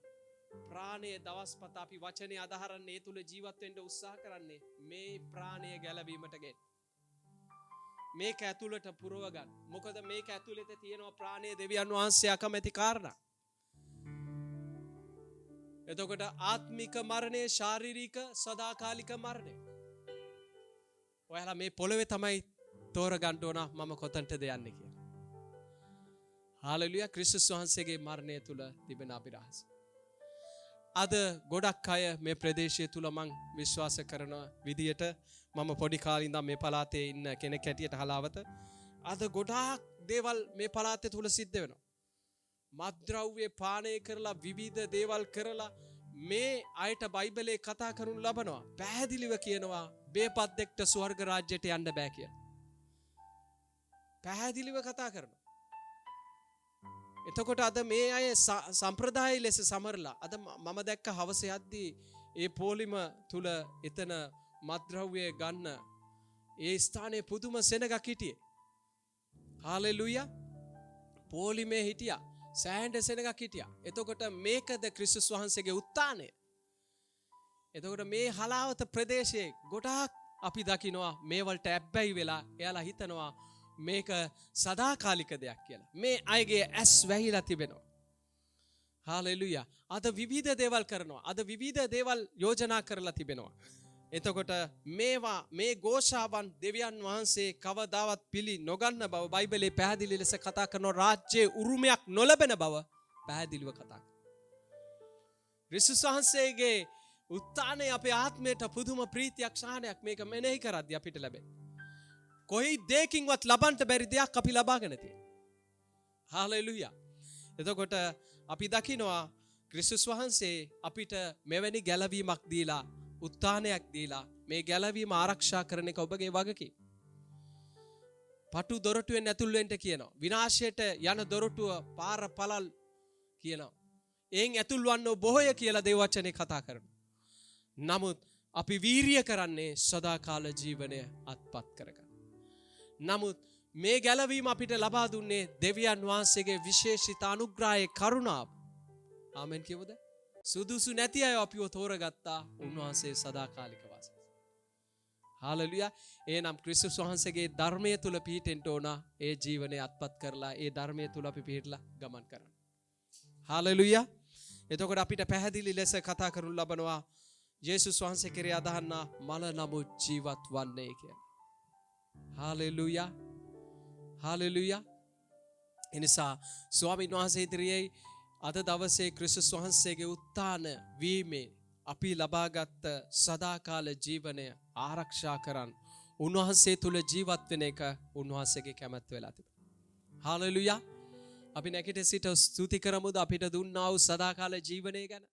ප්‍රාණයේ දවස්පත අපි වචනේ අදහරන්නේ ඒ තුල ජීවත් වෙන්න උත්සාහ කරන්නේ මේ ප්‍රාණය ගැලවීමට ගෙන්න. මේක ඇතුළට පුරව ගන්න. මොකද මේක ඇතුළත තියෙනවා ප්‍රාණය දෙවියන් වහන්සේ අකමැති කාරණා. එතකොට ආත්මික මරණය, ශාරීරික සදාකාලික මරණය. ඔයාලා මේ පොළවේ තමයි තෝරගන්න ඕන මම කොතනටද යන්නේ කියලා. හාලෙලුයා. ක්‍රිස්තුස් වහන්සේගේ මරණය තුල තිබෙන අභිරහස. අද ගොඩක් අය මේ ප්‍රදේශය තුල මං විශ්වාස කරන විදියට මම පොඩි කාලේ ඉඳන් මේ පළාතේ ඉන්න කෙනෙක් හැටියට හලාවත අද ගොඩාක් දේවල් මේ පළාතේ තුල සිද්ධ වෙනවා. මත්ද්‍රව්‍ය පානය කරලා විවිධ දේවල් කරලා මේ අයට බයිබලයේ කතා කරනු ලබනවා. පැහැදිලිව කියනවා බේපද්දෙක්ට ස්වර්ග රාජ්‍යයට යන්න බෑ කියලා. පැහැදිලිව කතා කරනවා. එතකොට අද මේ අය සම්ප්‍රදාය ලෙස සමරලා අද මම දැක්ක හවස යද්දී ඒ පොලිම තුල එතන මත්ද්‍රව්‍ය ගන්න ඒ ස්ථානයේ පුදුම සෙනගක් හිටියේ. හාලෙලුයා. පොලිමේ හිටියා. සෑහෙන සෙනගක් හිටියා. එතකොට මේකද ක්‍රිස්තුස් වහන්සේගේ උත්ථානය. එතකොට මේ හලාවත ප්‍රදේශයේ ගොඩාක් අපි දකිනවා මේ වලට ඇබ්බැහි වෙලා එයාලා හිතනවා මේක සදාකාලික දෙයක් කියලා. මේ අයගේ ඇස් වැහිලා තිබෙනවා. හාලෙලුයා. අද විවිධ දේවල් කරනවා. අද විවිධ දේවල් යෝජනා කරලා තිබෙනවා. එතකොට මේවා මේ ഘോഷාවන් දෙවියන් වහන්සේ කවදාවත් පිළි නොගන්න බව බයිබලයේ පැහැදිලි ලෙස කතා කරන රාජ්‍යයේ උරුමයක් නොලබන බව පැහැදිලිව කතා කරනවා. ක්‍රිස්තුස් වහන්සේගේ උත්ථානය අපේ ආත්මයට පුදුම ප්‍රීතියක් සාහනයක් මේක මෙනෙහි කරද්දී අපිට ලැබෙන. කොයි දෙයකින්වත් ලබන්න බැරි දෙයක් අපි ලබාගෙන තියෙනවා. හාලෙලුයා. එතකොට අපි දකිනවා ක්‍රිස්තුස් වහන්සේ අපිට මෙවැනි ගැලවීමක් දීලා උත්ථානයක් දීලා මේ ගැලවීම ආරක්ෂා කරන එක ඔබගේ වගකීම. පටු දොරටුවෙන් ඇතුල් වෙන්න කියනවා. විනාශයට යන දොරටුව පාර පළල් කියනවා. එයින් ඇතුල් වන්න බොහෝය කියලා දේව වචනේ කතා කරනවා. නමුත් අපි වීරිය කරන්නේ සදාකාල ජීවනය අත්පත් කරගන්න. නමුත් මේ ගැලවීම අපිට ලබා දුන්නේ දෙවියන් වහන්සේගේ විශේෂිත අනුග්‍රහයේ කරුණාව. ආමෙන් කියමුද? සුදුසු නැති අය අපිව තෝරගත්තා උන්වහන්සේ සදාකාලික වාසය. හාලෙලුයා. එහෙනම් ක්‍රිස්තුස් වහන්සේගේ ධර්මයේ තුල පිහිටෙන්න ඕන ඒ ජීවනය අත්පත් කරලා ඒ ධර්මයේ තුල අපි පිහිටලා ගමන් කරන්න. හාලෙලුයා. එතකොට අපිට පැහැදිලි ලෙස කතා කරනු ලබනවා යේසුස් වහන්සේ කෙරේ අදහන්න මල නමුත් ජීවත් වන්නේ කියලා. හාලෙලුයා. හාලෙලුයා. එනිසා ස්වාමීන් වහන්සේ ඉදිරියේ අද දවසේ ක්‍රිස්තුස් වහන්සේගේ උත්ථාන වීමේ අපි ලබාගත් සදාකාල ජීවනය ආරක්ෂා කරන් උන්වහන්සේ තුල ජීවත් වෙන එක උන්වහන්සේගේ කැමැත්ත වෙලා තිබෙනවා. හාලෙලුයා. අපි නැගිට සිට ස්තුති කරමුද අපිට දුන්නා වූ සදාකාල ජීවනය ගැන.